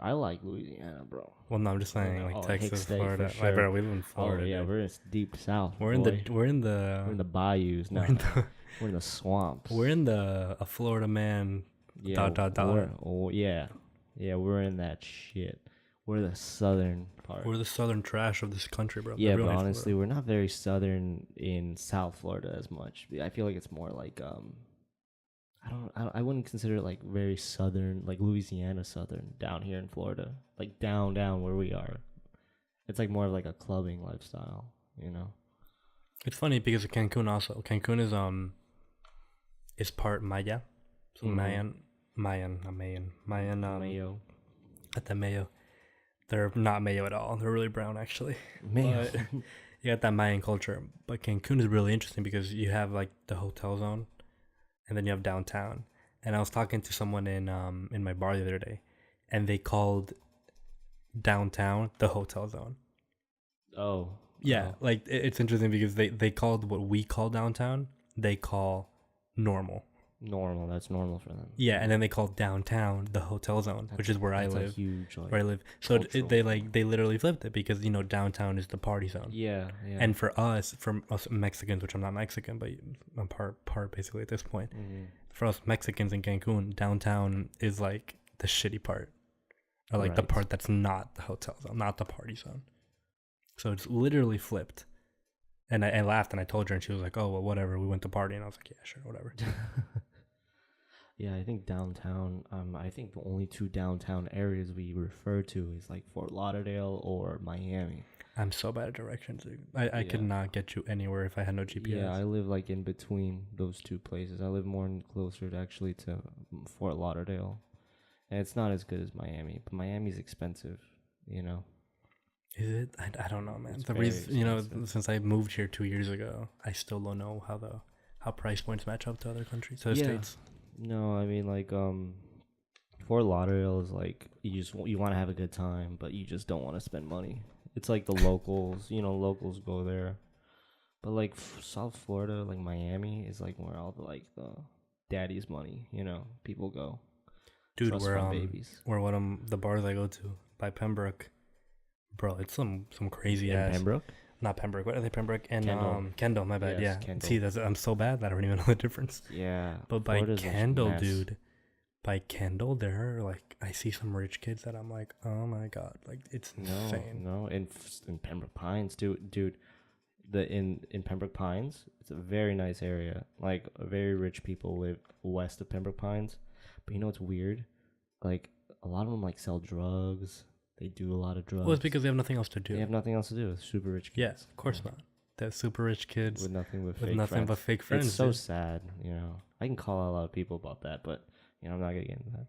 I like Louisiana, bro. Well, no, I'm just saying like Texas, Florida. Sure. Bro, we live in Florida. Oh yeah, we're in deep south. We're in the bayous now. We're in the swamps. We're in a Florida man. Yeah. We're in that shit. We're the southern part. We're the southern trash of this country, bro. Yeah, but honestly, we're not very southern in South Florida as much. I feel like it's more like I wouldn't consider it like very southern, like Louisiana southern down here in Florida, like down where we are. It's like more of like a clubbing lifestyle, you know. It's funny because of Cancun also. Cancun is part Maya, so Mayan, Mayo. At the Mayo. They're not Mayo at all. They're really brown, actually. Mayo. But you got that Mayan culture. But Cancun is really interesting because you have like the hotel zone, and then you have downtown. And I was talking to someone in my bar the other day, and they called downtown the hotel zone. Oh. Yeah, like it's interesting because they called what we call downtown, they call normal. Normal, that's normal for them. Yeah, and then they call downtown the hotel zone, which is where I live. Huge, like, where I live. So they literally flipped it because downtown is the party zone. Yeah. And for us Mexicans, which I'm not Mexican, but I'm part basically at this point. Mm-hmm. For us Mexicans in Cancun, downtown is like the shitty part, or like the part that's not the hotel zone, not the party zone. So it's literally flipped. And I laughed and I told her, and she was like, "Oh well, whatever. We went to party," and I was like, "Yeah, sure, whatever." Yeah, I think downtown. I think the only two downtown areas we refer to is like Fort Lauderdale or Miami. I'm so bad at directions, dude. I could not get you anywhere if I had no GPS. Yeah, I live like in between those two places. I live more closer to actually to Fort Lauderdale, and it's not as good as Miami. But Miami's expensive, you know. Is it? I don't know, man. The reason, since I moved here 2 years ago, I still don't know how price points match up to other countries, to the states. No, I mean like Fort Lauderdale is like you want to have a good time, but you just don't want to spend money. It's like the locals, locals go there. But like South Florida, like Miami, is like where all the daddy's money, people go. Dude, where one of the bars I go to by Pembroke. Bro, it's some crazy ass. Pembroke? Not Pembroke. What are they? Pembroke and Kendall. My bad. Yes, yeah. Kendall. See, I'm so bad that I don't even know the difference. Yeah. But by Kendall, dude, by Kendall, there are like I see some rich kids that I'm like, oh my god, like it's insane. No, in Pembroke Pines, dude. In Pembroke Pines, it's a very nice area. Like very rich people live west of Pembroke Pines, but you know what's weird? Like a lot of them like sell drugs. They do a lot of drugs. Well, it's because they have nothing else to do. They have nothing else to do. Super rich kids. Yes, of course not. They're super rich kids with nothing but fake friends. It's so sad, I can call out a lot of people about that, but I'm not gonna get into that.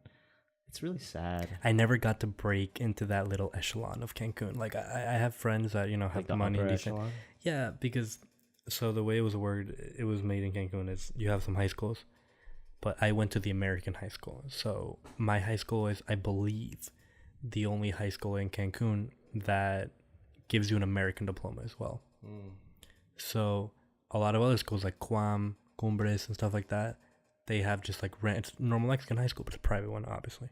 It's really sad. I never got to break into that little echelon of Cancun. Like I have friends that have like the money and decent. Echelon? Yeah, because the way it was made in Cancun is you have some high schools, but I went to the American high school. So my high school is, I believe, the only high school in Cancun that gives you an American diploma as well. So a lot of other schools like Cuam, Cumbres, and stuff like that, they have just like it's normal Mexican high school, but it's a private one, obviously.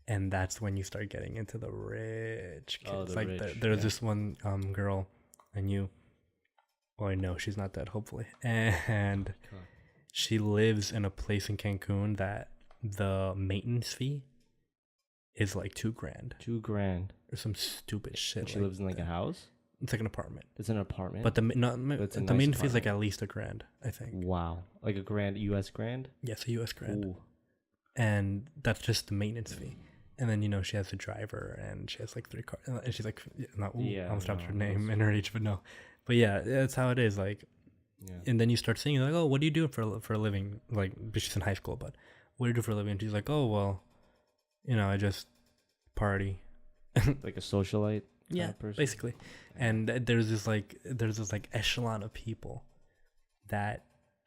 And that's when you start getting into the rich kids. There's this one girl I knew. Well, I know she's not dead, hopefully. And she lives in a place in Cancun that the maintenance fee is like $2,000. $2,000 or some stupid shit. And she lives in like a house. It's like an apartment. It's an apartment. But the main fee is like at least $1,000, I think. Wow, like $1,000, US grand. Yes, a US grand. Ooh. And that's just the maintenance fee. And then she has a driver, and she has like 3 cars. And she's like, I almost dropped her name and her age, but no. But yeah, that's how it is. Like, and then you start saying like, oh, what do you do for a living? Like, she's in high school, but what do you do for a living? And she's like, oh well, I just party. Like a socialite. Yeah, basically. And there's this echelon of people that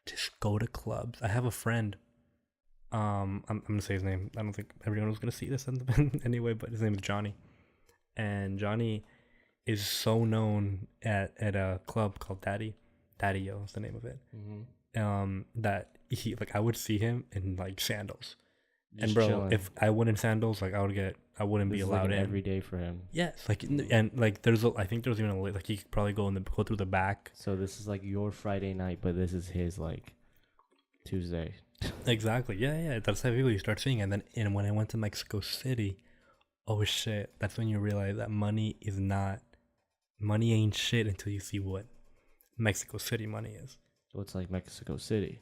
just go to clubs. I have a friend. I'm gonna say his name. I don't think everyone was gonna see this anyway, but his name is Johnny. And Johnny is so known at a club called Daddy-O is the name of it. Mm-hmm. That he I would see him in like sandals. Just and bro, chilling. If I went in sandals, like I wouldn't be allowed in every day for him. Yes, I think there's even he could probably go through the back. So this is like your Friday night, but this is his like Tuesday. Exactly. Yeah, yeah. That's how people you start seeing. And when I went to Mexico City, oh shit, that's when you realize that money ain't shit until you see what Mexico City money is. What's like Mexico City?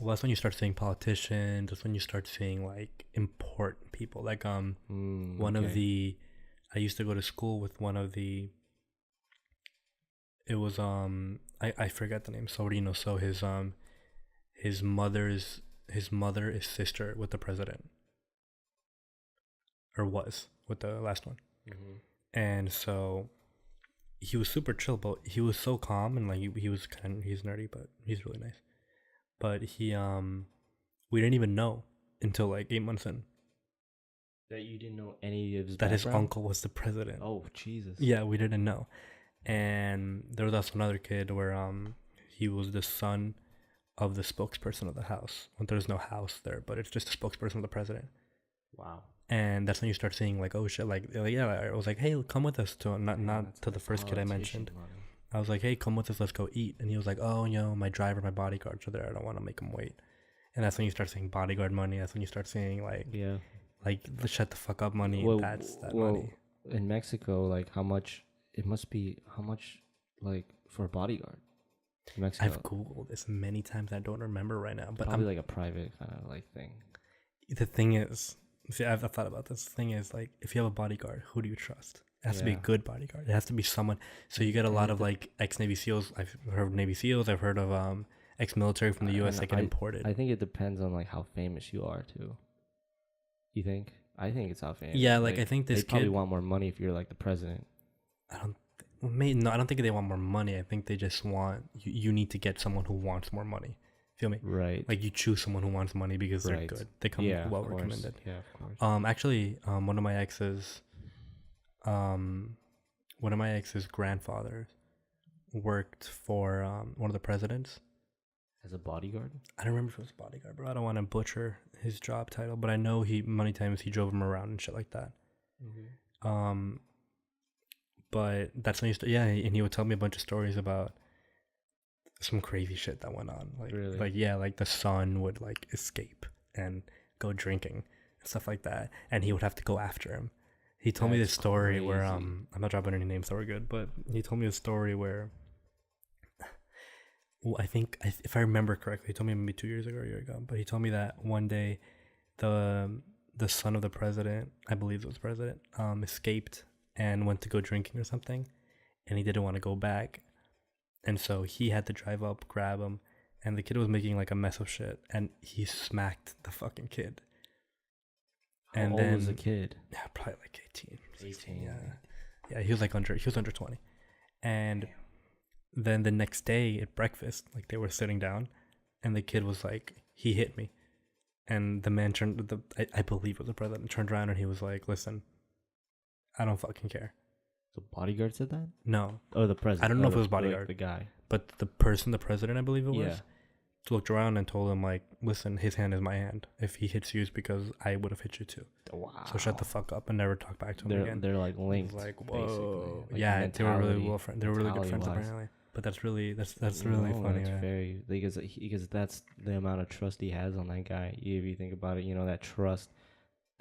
Well, that's when you start seeing politicians. That's when you start seeing like important people. Like one of the, I used to go to school with one of the. It was I forget the name. Sobrino. So his mother is sister with the president, or was with the last one. And so he was super chill, but he was so calm, and like he's nerdy, but he's really nice. But we didn't even know until like 8 months in That you didn't know any of his that background? his uncle was the president. Oh, Jesus. Yeah, we didn't know. And there was also another kid where he was the son of the spokesperson of the house. Well, there's no house there, but it's just the spokesperson of the president. Wow. And that's when you start seeing like, oh shit, like yeah, I was like, hey, come with us to not to the first kid I mentioned. Money. I was like, hey, come with us, let's go eat. And he was like, oh, my driver, my bodyguards are there. I don't want to make them wait. And that's when you start seeing bodyguard money. That's when you start seeing like the shut the fuck up money. Well, that's that money. In Mexico, like how much like for a bodyguard? In Mexico, I've Googled this many times. I don't remember right now, but probably like a private kind of like thing. The thing is, see, I've thought about this. The thing is, like, if you have a bodyguard, who do you trust? It has to be a good bodyguard. It has to be someone. So you get a lot of like ex-Navy SEALs. I've heard of Navy SEALs. I've heard of ex-military from the U.S. that get imported. I think it depends on like how famous you are too. You think? I think it's how famous. Yeah, like I think this they probably want more money if you're like the president. I don't think they want more money. I think they just want you need to get someone who wants more money. Feel me? Right. Like you choose someone who wants money because they're good. They come well recommended. Yeah, of course. Actually, one of my exes grandfathers worked for one of the presidents as a bodyguard. I don't remember if it was a bodyguard, but I don't want to butcher his job title. But I know many times he drove him around and shit like that. But that's when and he would tell me a bunch of stories about some crazy shit that went on. Like, really? Like the son would like escape and go drinking and stuff like that, and he would have to go after him. He told me this story where I'm not dropping any names, so we're good. But he told me a story where, well, I think if I remember correctly, he told me maybe 2 years ago or a year ago. But he told me that one day, the son of the president, I believe it was the president, escaped and went to go drinking or something, and he didn't want to go back, and so he had to drive up, grab him, and the kid was making like a mess of shit, and he smacked the fucking kid. How old was the kid? Yeah, probably like 18. 16, yeah. He was under 20, and then the next day at breakfast, like they were sitting down, and the kid was like, he hit me, and the man I believe it was the president, turned around and he was like, listen, I don't fucking care. The bodyguard said that? No. Oh, the president. I don't know if it was bodyguard. The guy. But the president, I believe it was, looked around and told him, like, listen, his hand is my hand. If he hits you, it's because I would have hit you too. Wow. So shut the fuck up and never talk back to him again. They're like linked. Like, whoa. Like yeah, they were really well friends. They were really good friends wise. apparently. But that's really funny. That's very because that's the amount of trust he has on that guy. If you think about it, that trust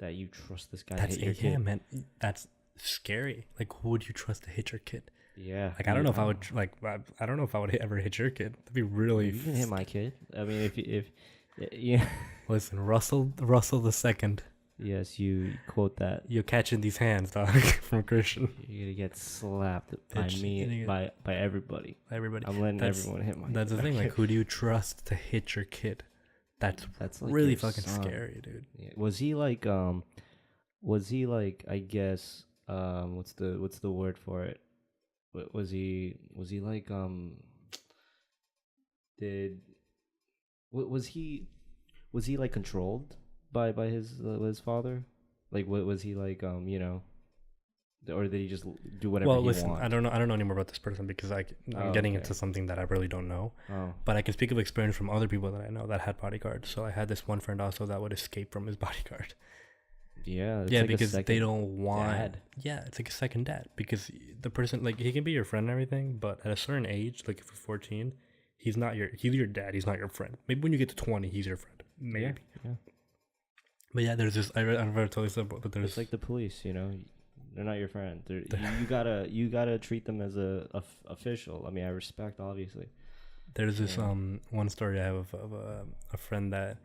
that you trust this guy to hit your kid. Yeah, man. That's scary. Like, who would you trust to hit your kid? Yeah. Like, I don't know if I would I don't know if I would ever hit your kid. That'd be really. You can hit my kid. I mean, if yeah. Listen, Russell the second. Yes, you quote that. You're catching these hands, dog, from Christian. You're gonna get slapped by me, by everybody. Everybody. I'm letting everyone hit my. That's the thing. Like, who do you trust to hit your kid? That's like really fucking scary, dude. Yeah. Was he like I guess what's the word for it? Was he like was he like controlled by his father? Like, what was he like or did he just do whatever he wanted? I don't know anymore about this person because I'm getting into something that I really don't know. But I can speak of experience from other people that I know that had bodyguards. So I had this one friend also that would escape from his bodyguard. Yeah, like because they don't want dad. Yeah, it's like a second dad because the person, like, he can be your friend and everything, but at a certain age, like if you're 14, he's your dad. He's not your friend. Maybe when you get to 20, he's your friend. Maybe. Yeah. But yeah, there's this. I've never told you this, but there's It's like the police, you know. They're not your friend. You gotta treat them as a official. I mean, I respect, obviously. there's this one story I have of a friend that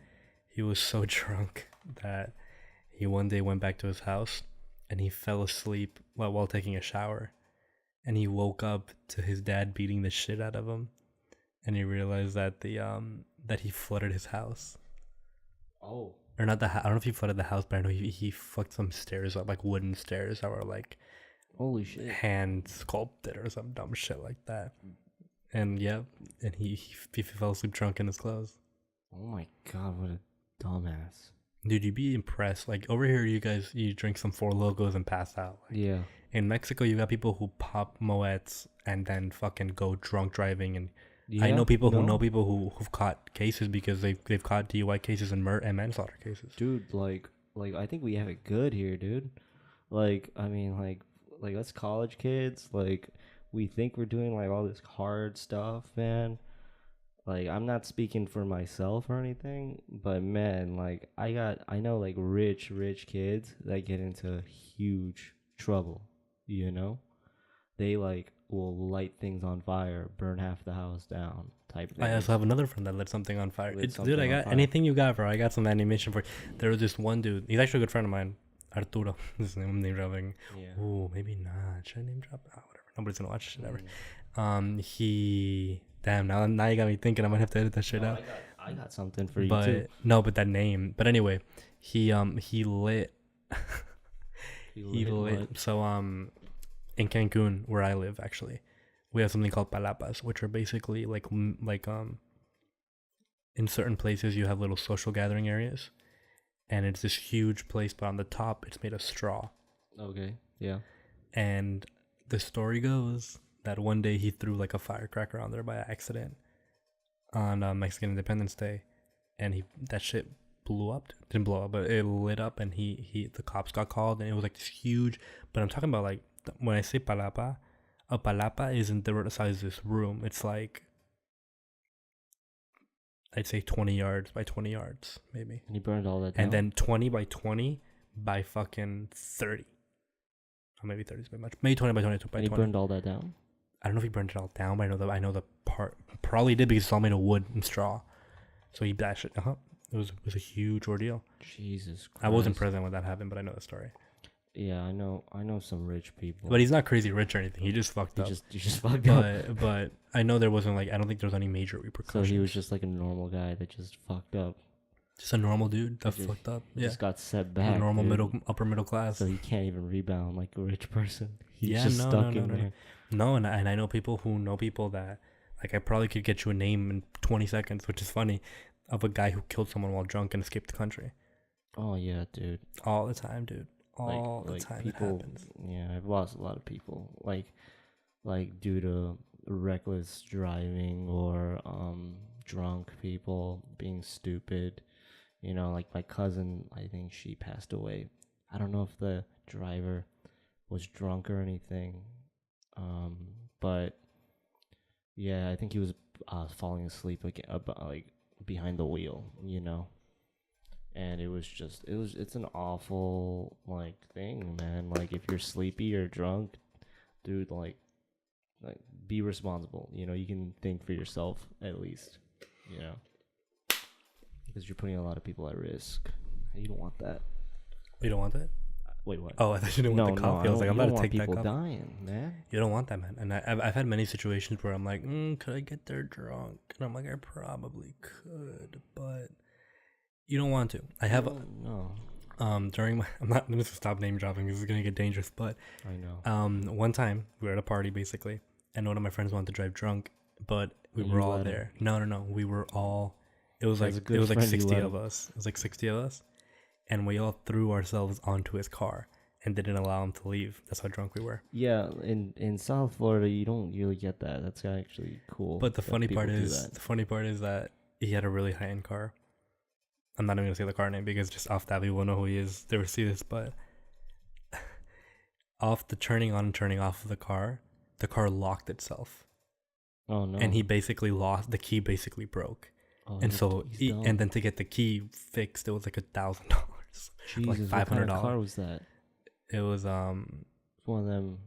he was so drunk that he one day went back to his house and he fell asleep while taking a shower, and he woke up to his dad beating the shit out of him, and he realized that that he flooded his house. Oh. Or not I don't know if he flooded the house, but I know he fucked some stairs up, like wooden stairs that were like Holy shit. hand sculpted or some dumb shit like that. And yeah, and he fell asleep drunk in his clothes. Oh my god, what a dumbass. Dude, you'd be impressed. Like over here, you drink some Four Logos and pass out. Like, Yeah. in Mexico, you got people who pop moets and then fucking go drunk driving. And Yeah, I know people who know people who've caught cases because they've caught DUI cases and manslaughter cases. Dude, like I think we have it good here, dude. Like, I mean, like us college kids, like we think we're doing like all this hard stuff, man. Like, I'm not speaking for myself or anything, but man, like I know like rich kids that get into huge trouble, you know? They like will light things on fire, burn half the house down type thing. I also have another friend that lit something on fire. Dude, I got anything you got, bro. I got some animation for you. There was this one dude. He's actually a good friend of mine, Arturo. This is name dropping. Yeah. Ooh, maybe not. Should I name drop? Oh, whatever. Nobody's gonna watch shit ever. He. Damn. Now you got me thinking. I might have to edit that shit out. I got something for you But too. no, but that name. But anyway, he lit. He lit. So in Cancun, where I live, actually, we have something called palapas, which are basically like in certain places you have little social gathering areas, and it's this huge place, but on the top it's made of straw. Okay. Yeah. And the story goes that one day he threw like a firecracker on there by accident on Mexican Independence Day, and that shit blew up. Didn't blow up, but it lit up, and the cops got called, and it was like this huge. But I'm talking about like when I say palapa, a palapa isn't the size of this room. It's like, I'd say 20 yards by 20 yards, maybe. And he burned all that down. And then 20 by 20 by fucking 30. Or maybe 30 is a bit much. Maybe 20 by 20 by 20. And he burned all that down? I don't know if he burned it all down, but I know the part probably did because it's all made of wood and straw. So he bashed it. It was a huge ordeal. Jesus Christ. I wasn't present when that happened, but I know the story. Yeah, I know some rich people. But he's not crazy rich or anything. He just fucked up. He just fucked up. But I know there wasn't I don't think there was any major repercussions. So he was just like a normal guy that just fucked up. Just a normal dude that fucked up. Yeah. Just got set back. A normal upper middle class. So he can't even rebound like a rich person. He's just stuck in there. No, and I know people who know people that, like, I probably could get you a name in 20 seconds, which is funny, of a guy who killed someone while drunk and escaped the country. Oh yeah, dude. All the time, dude. All the time. People, it happens. Yeah, I've lost a lot of people. Like due to reckless driving or drunk people being stupid. You know, like my cousin, I think she passed away. I don't know if the driver was drunk or anything. But yeah, I think he was falling asleep like behind the wheel, you know. And it's an awful like thing, man. Like if you're sleepy or drunk, dude, like be responsible. You know, you can think for yourself at least, you know. Because you're putting a lot of people at risk. You don't want that. You don't want that? Wait, what? Oh, I thought you didn't want the coffee. I was like, I'm about to take that coffee. People dying, man. You don't want that, man. And I've had many situations where I'm like, could I get there drunk? And I'm like, I probably could, but you don't want to. I have no. During my, I'm not going to stop name dropping because it's going to get dangerous, but I know. One time we were at a party basically, and one of my friends wanted to drive drunk, but we were all there. No. We were all. It was like 60 of us. It was like 60 of us. And we all threw ourselves onto his car and didn't allow him to leave. That's how drunk we were. Yeah, in South Florida, you don't really get that. That's actually cool. But the funny part is that he had a really high-end car. I'm not even gonna say the car name because just off that people will know who he is. They will see this, but off the turning on and turning off of the car locked itself. Oh no. and he basically lost the key. Basically broke, Oh, and so he's dumb. and then to get the key fixed, it was like $1,000, like Jesus, what kind of car $500. was that? It was It's one of them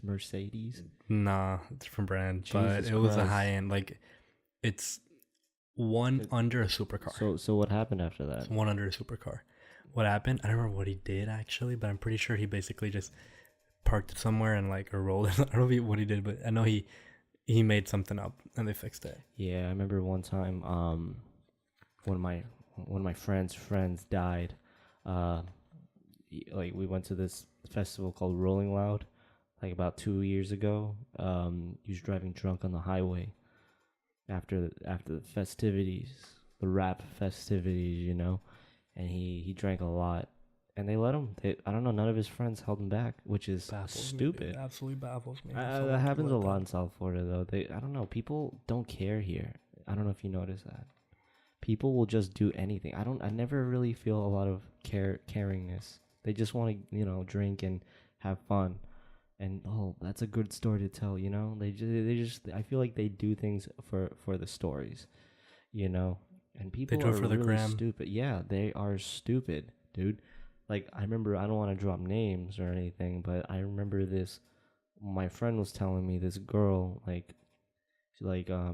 Mercedes. nah, different brand, but Jesus it was a Christ. high end. Like it's one It- under a supercar. So what happened after that? It's one under a supercar. What happened? I don't remember what he did actually, but I'm pretty sure he basically just parked it somewhere and like or rolled it. I don't know what he did, but I know he made something up and they fixed it. Yeah, I remember one time when my friends died, like we went to this festival called Rolling Loud like about 2 years ago. He was driving drunk on the highway after the festivities, the rap festivities, and he drank a lot, and they let him. I don't know. None of his friends held him back, which is stupid. It absolutely baffles me. That happens a lot in South Florida, though. I don't know. People don't care here. I don't know if you notice that. People will just do anything. I never really feel a lot of caringness. They just want to, drink and have fun. And that's a good story to tell. They just. I feel like they do things for the stories, And people do it are for the really gram. stupid. Yeah, they are stupid, dude. Like I remember, I don't want to drop names or anything, but I remember this. My friend was telling me this girl,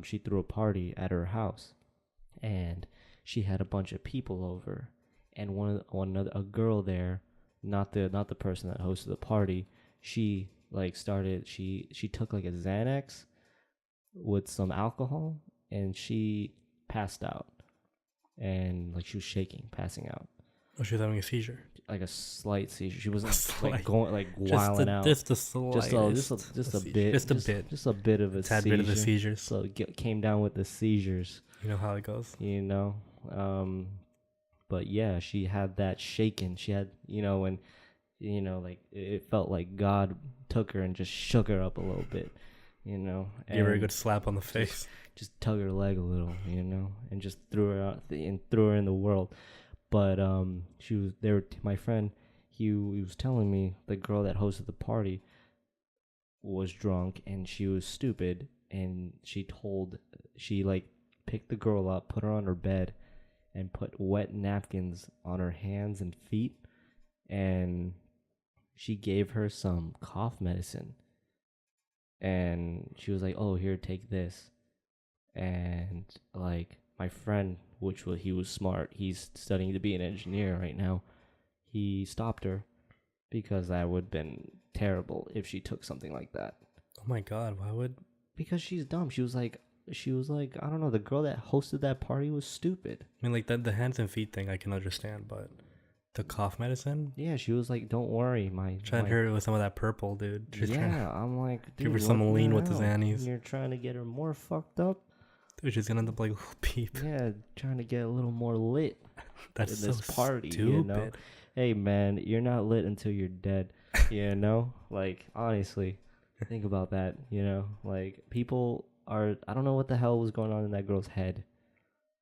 she threw a party at her house, and she had a bunch of people over, and a girl there, not the person that hosted the party, she she took like a Xanax with some alcohol, and she passed out, and like she was shaking, passing out. Oh, she was having a seizure. Like a slight seizure. She wasn't Slight. wilding out. Just a slightest. Just a bit. Just a bit of a tad seizure. bit of the seizures. So came down with the seizures. You know how it goes. But yeah, she had that shaken. She had, when, like it felt like God took her and just shook her up a little bit, And Give her a good slap on the face. Just tug her leg a little, and just threw her out and threw her in the world. But she was there. My friend, he was telling me the girl that hosted the party was drunk and she was stupid, and she picked the girl up, put her on her bed, and put wet napkins on her hands and feet, and she gave her some cough medicine, and she was like, "Oh, here, take this," and like my friend, he was smart. He's studying to be an engineer right now. He stopped her because that would have been terrible if she took something like that. Oh my God, why would? Because she's dumb. She was like, I don't know. The girl that hosted that party was stupid. I mean, like the hands and feet thing, I can understand, but the cough medicine. Yeah, she was like, "Don't worry, Trying to hurt her with some of that purple, dude. I'm like, dude, give her some lean with the Xannies. You're trying to get her more fucked up. Dude, she's gonna end up like a little peep. Yeah, trying to get a little more lit. That's in this party, stupid. Hey man, you're not lit until you're dead. Like honestly, think about that. Like people are. I don't know what the hell was going on in that girl's head.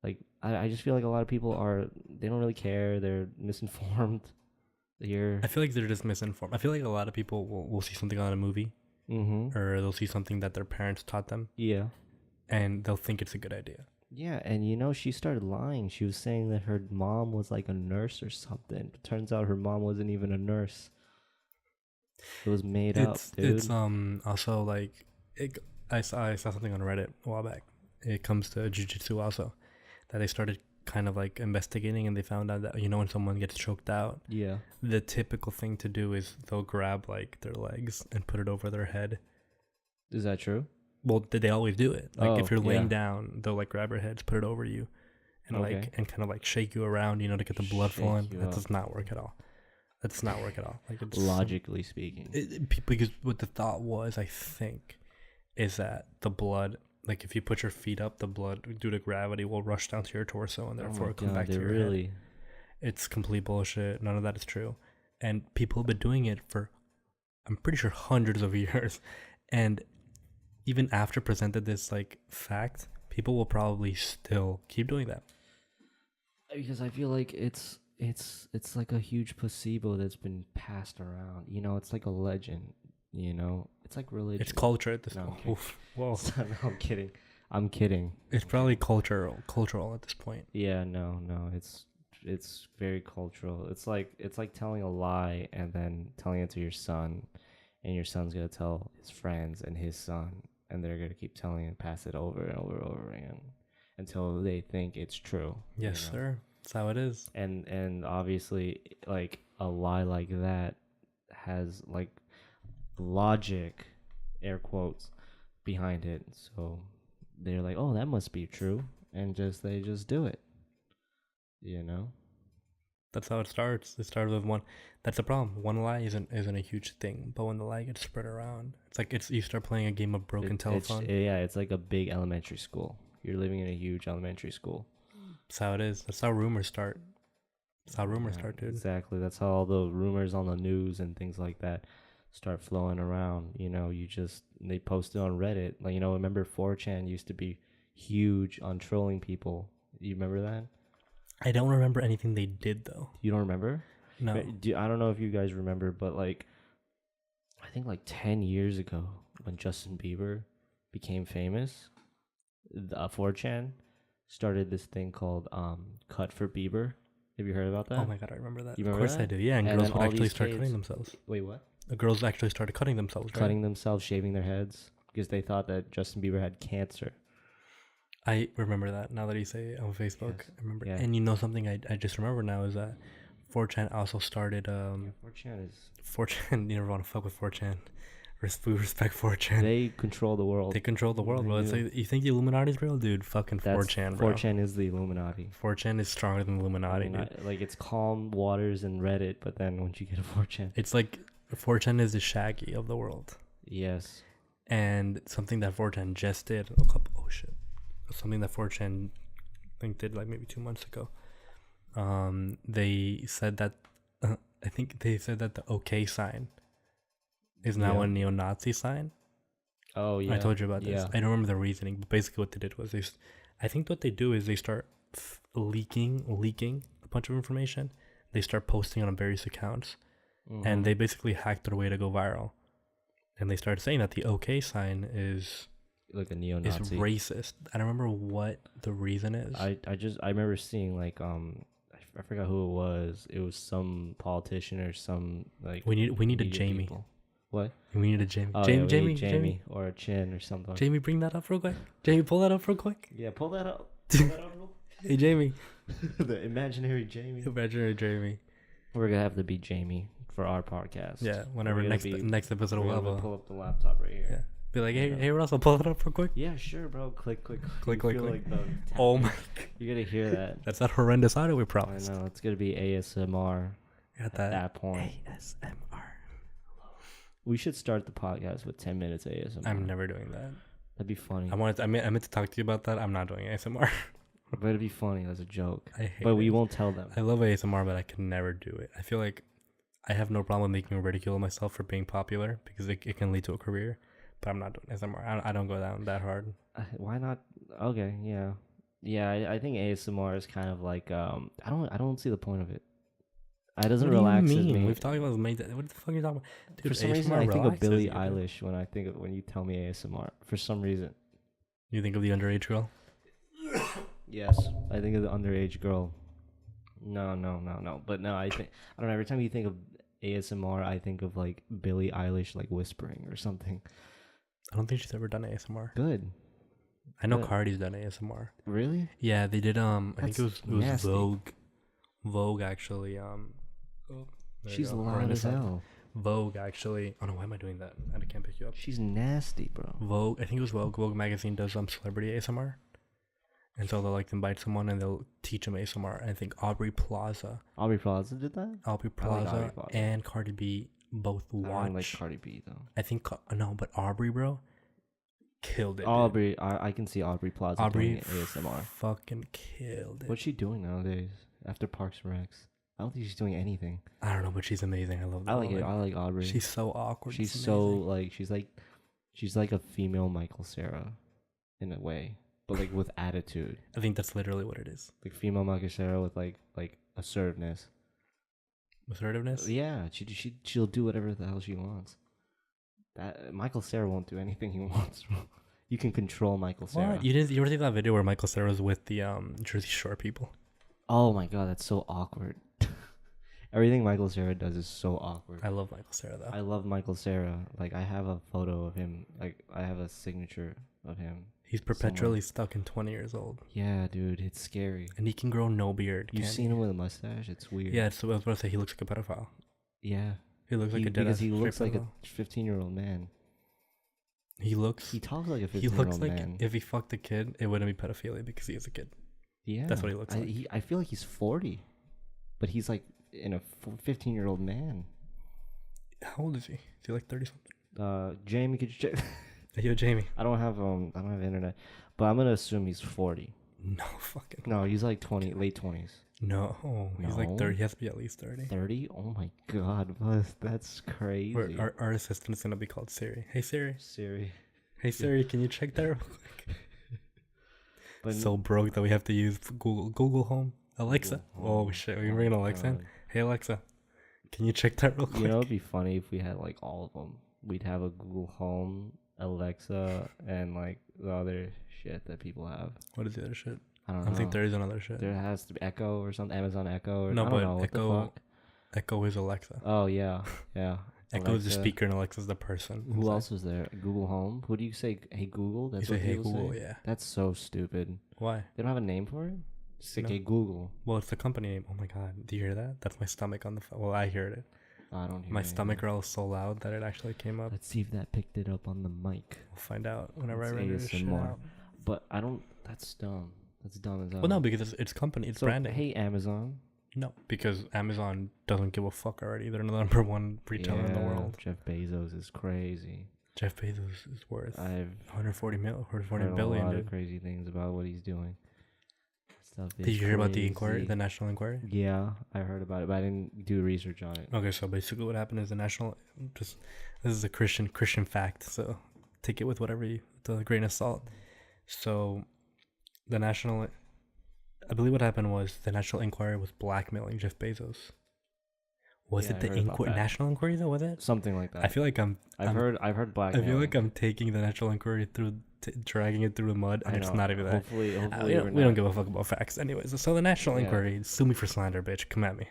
Like I just feel like a lot of people they don't really care. They're misinformed. I feel like they're just misinformed. I feel like a lot of people will see something on a movie, or they'll see something that their parents taught them. Yeah. And they'll think it's a good idea. Yeah, and she started lying. She was saying that her mom was like a nurse or something. But turns out her mom wasn't even a nurse. It was made up, dude. It's also like I saw something on Reddit a while back. It comes to jiu-jitsu also, that they started kind of like investigating, and they found out that when someone gets choked out, yeah, the typical thing to do is they'll grab like their legs and put it over their head. Is that true? Well, they always do it. Like if you're laying yeah. down, they'll like grab your heads, put it over you, and and kind of like shake you around, to get the blood flowing. That does not work at all. That does not work at all. Like it's logically speaking, because what the thought was, I think, is that the blood, like if you put your feet up, the blood due to gravity will rush down to your torso and therefore come back to your head. It's complete bullshit. None of that is true, and people have been doing it for, I'm pretty sure, hundreds of years, and even after presented this like fact, people will probably still keep doing that. Because I feel like it's like a huge placebo that's been passed around. It's like a legend. You know, it's like religion. It's culture at this No, I'm point. kidding. Oof. Whoa. No, I'm kidding. I'm kidding. It's probably cultural at this point. Yeah, no, it's very cultural. It's like telling a lie and then telling it to your son, and your son's gonna tell his friends and his son, and they're gonna keep telling and pass it over and over and over again until they think it's true. Yes, sir. That's how it is. And obviously, like a lie like that has like logic, air quotes, behind it. So they're like, oh, that must be true, and they just do it. You know. That's how it starts. It started with one. That's the problem. One lie isn't a huge thing, but when the lie gets spread around, it's like you start playing a game of broken telephone. It's like a big elementary school. You're living in a huge elementary school. That's how it is. That's how rumors start. That's how rumors start, dude. Exactly. That's how all the rumors on the news and things like that start flowing around. You know, they post it on Reddit. Like, you know, remember 4chan used to be huge on trolling people. You remember that? I don't remember anything they did though. You don't remember? No. I don't know if you guys remember, but like, I think like 10 years ago when Justin Bieber became famous, 4chan started this thing called Cut for Bieber. Have you heard about that? Oh my god, I remember that. You remember of course that? I do. Yeah, and And girls then would all actually these start kids- cutting themselves. Wait, what? The girls actually started cutting themselves. Right? Cutting themselves, shaving their heads because they thought that Justin Bieber had cancer. I remember that now that you say it on Facebook. Yes. I remember. Yeah. And you know something I just remember now is that 4chan also started 4chan is 4chan. You never want to fuck with 4chan. We respect 4chan. they control the world. They control the world, bro. It's like, you think the Illuminati's real, dude? Fucking 4chan, bro. 4chan is the Illuminati. 4chan is stronger than the Illuminati, dude. Like it's calm waters and Reddit, but then once you get a 4chan, It's like 4chan is the Shaggy of the world. yes, And something that 4chan just did something that 4chan I think did like maybe 2 months ago. They said that I think they said that the OK sign is now a neo-Nazi sign. Oh yeah, I told you about this. Yeah. I don't remember the reasoning, but basically what they did was I think what they do is they start leaking a bunch of information. They start posting on various accounts, and they basically hacked their way to go viral. And they started saying that the OK sign is like a neo-Nazi. racist. I don't remember what the reason is. I remember seeing like I forgot who it was. It was some politician or some like we need a media Jamie. people. What? We need a Jamie. Oh, Jamie, yeah, Jamie, Jamie, or a Chin or something. Jamie, bring that up real quick. Jamie, pull that up real quick. Yeah, pull that up. Pull that up real Hey, Jamie. The imaginary Jamie. Imaginary Jamie. We're gonna have to be Jamie for our podcast. Yeah, whenever We're next gonna episode we'll have pull up the laptop right here. Yeah. Be like, hey Russell, pull it up real quick. Yeah, sure, bro. Click. Click, You click, feel click. like the Oh tapping. my! You're gonna hear that. That's that horrendous audio we I promised. know it's gonna be ASMR Got at that. that point. ASMR. We should start the podcast with 10 minutes ASMR. I'm never doing that. That'd be funny. I meant to talk to you about that. I'm not doing ASMR. But it'd be funny as a joke. I hate But we it. won't tell them. I love ASMR, but I can never do it. I feel like I have no problem making a ridicule of myself for being popular because it can lead to a career. But I'm not doing ASMR. I don't go down that hard. Why not? Okay, yeah. Yeah, I think ASMR is kind of like I don't see the point of it. It doesn't What do you relax mean? me. We've talked about this many times. What the fuck are you talking about? Dude, For some reason, ASMR I think of relaxes Billie you, dude. Eilish when you tell me ASMR. For some reason. You think of the underage girl? Yes, I think of the underage girl. No. But no, I don't know. Every time you think of ASMR, I think of like Billie Eilish like whispering or something. I don't think she's ever done ASMR. Good. I know Good. Cardi's done ASMR. Really? Yeah, they did. I think it That's was nasty. Vogue actually. There you She's go. loud Horrendous as sound. hell. Vogue actually. Oh no, why am I doing that? I can't pick you up. She's nasty, bro. Vogue. I think it was Vogue. Vogue magazine does celebrity ASMR, and so they'll like invite someone and they'll teach them ASMR. And I think Aubrey Plaza Aubrey Plaza did that? Aubrey I like Plaza Aubrey Plaza. and Cardi B both I watch. don't like Cardi B though. I think no, but Aubrey, bro, killed it. dude. Aubrey, I can see Aubrey Plaza Aubrey doing ASMR. fucking killed it. What's she doing nowadays after Parks and Recs? I don't think she's doing anything. I don't know, but she's amazing. I love that I like it. woman. I like Aubrey. She's so awkward. She's It's so amazing. like she's like a female Michael Cera, in a way, but like with attitude. I think that's literally what it is. Like female Michael Cera with like assertiveness. Assertiveness. Yeah, she'll do whatever the hell she wants. That Michael Cera won't do anything he wants. You can control Michael Cera. What? You ever see that video where Michael Cera was with the Jersey Shore people? Oh my god, that's so awkward. Everything Michael Cera does is so awkward. I love Michael Cera though. I love Michael Cera. Like, I have a photo of him. Like, I have a signature of him. He's perpetually stuck in 20 years old. Yeah, dude, it's scary. And he can grow no beard. You've seen him with a mustache? It's weird. Yeah, so I was about to say he looks like a pedophile. Yeah. He looks like a because he straight looks like pedophile. a 15-year-old man. He talks like a 15-year-old man. He looks like if he fucked a kid, it wouldn't be pedophilia because he is a kid. Yeah. That's what he looks like. I feel like he's 40, but he's like in a 15-year-old man. How old is he? Is he like 30 something? Jamie, could you check? Yo, Jamie. I don't have internet, but I'm gonna assume he's 40. No fucking. No, he's like late 20s. No, he's like 30. He has to be at least 30. 30? Oh my god, that's crazy. Our assistant is gonna be called Siri. Hey Siri. Siri. Hey Siri, can you check that real quick? But so broke that we have to use Google Home. Alexa. Google Home. Oh shit, we can bring an Alexa in. Hey Alexa, can you check that real quick? You know, it'd be funny if we had like all of them. We'd have a Google Home, Alexa, and like the other shit that people have. What is the other shit? I don't know. I don't think there is another shit. There has to be Echo or something. Amazon Echo. Or, No, I don't but know. What the fuck? Echo is Alexa. Oh yeah, yeah. Echo is the speaker and Alexa's the person. Who else was there? Google Home. Who do you say? Hey Google. That's you what say Hey people Google. say? Yeah. That's so stupid. Why? They don't have a name for it. Just like No. Hey Google. Well, it's the company name. Oh my god, do you hear that? That's my stomach on the phone. Well, I heard it. I don't hear My it stomach either. growled so loud that it actually came up. Let's see if that picked it up on the mic. We'll find out whenever It's I render this shit ASMR. out. But I don't. That's dumb. That's dumb as hell. Well, no, because it's company. It's So, branding. Hey Amazon. No, because Amazon doesn't give a fuck already. They're the number one retailer in the Yeah, world. Jeff Bezos is crazy. Jeff Bezos is worth I've 140 heard billion, a lot dude. of crazy things about what he's doing. Stuff is Did you hear about the inquiry, crazy. the national inquiry? Yeah, I heard about it, but I didn't do research on it. Okay, so basically what happened is this is a Christian fact, so take it with the grain of salt. So I believe what happened was the national inquiry was blackmailing Jeff Bezos. Was Yeah, it I the heard about that. national inquiry though? Was it? Something like that. I feel like I've heard black. I feel like I'm taking the national inquiry dragging it through the mud, and it's not even that. Hopefully, We don't give a fuck about facts, anyways. So the national Yeah. inquiry, sue me for slander, bitch. Come at me.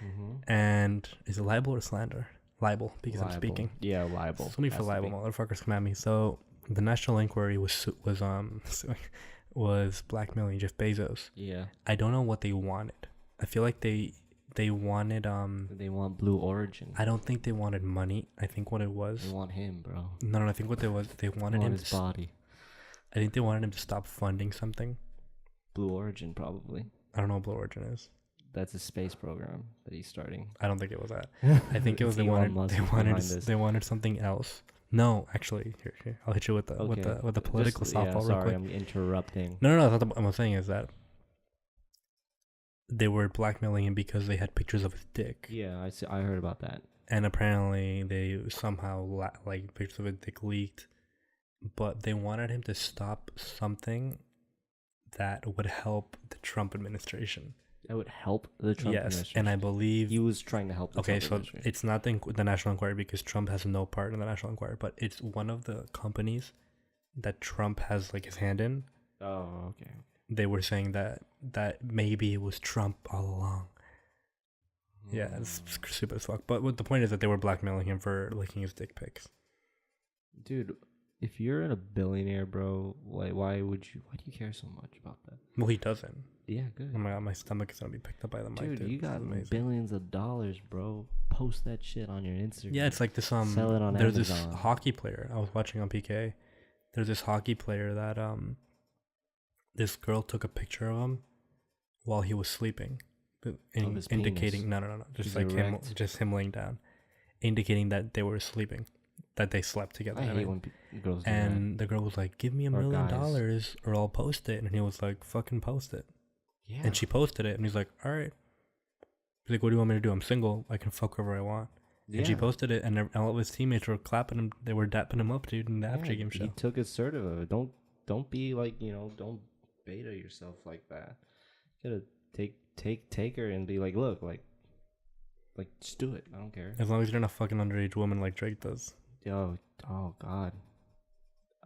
Mm-hmm. And is it libel or slander? Libel, because I'm speaking. Yeah, libel. Sue me for libel, motherfuckers. Come at me. So the national inquiry was blackmailing Jeff Bezos. Yeah. I don't know what they wanted. I feel like they wanted They want Blue Origin. I don't think they wanted money. I think what it was. They want him, bro. No. I think what they wanted They him want his body. I think they wanted him to stop funding something. Blue Origin, probably. I don't know what Blue Origin is. That's a space program that he's starting. I don't think it was that. I think it was Elon Musk they wanted something else. No, actually, here. I'll hit you with the political softball real sorry, quick. I'm interrupting. No. That's not what I'm saying is that they were blackmailing him because they had pictures of his dick. Yeah, I heard about that. And apparently they somehow pictures of his dick leaked, but they wanted him to stop something that would help the Trump administration. That would help the Trump administration. And I believe he was trying to help the Trump administration. It's not the national inquiry because Trump has no part in the national inquiry, but it's one of the companies that Trump has his hand in. Oh, okay. They were saying that maybe it was Trump all along. Yeah, it's stupid as fuck. But what the point is that they were blackmailing him for licking his dick pics. Dude, if you're a billionaire, bro, why do you care so much about that? Well, he doesn't. Yeah, good. Oh my god, my stomach is gonna be picked up by the mic. Dude, you got billions of dollars, bro. Post that shit on your Instagram. Yeah, it's like this sell it on there's Amazon. this hockey player I was watching on PK. There's this hockey player that this girl took a picture of him while he was sleeping, indicating no, just him laying down, indicating that they were sleeping, that they slept together. I hate when girls do and the girl was like, "Give me $1 million or I'll post it," and he was like, "Fucking post it." Yeah. And she posted it, and he's like, "All right." He's like, "What do you want me to do? I'm single. I can fuck whoever I want." Yeah. And she posted it, and all of his teammates were clapping him. They were dapping him up, dude, in the after game show. He took assertive of it. Don't be don't beta yourself like that. You gotta take her and be like, look, like just do it. I don't care. As long as you're not fucking underage woman like Drake does. Yo, oh God,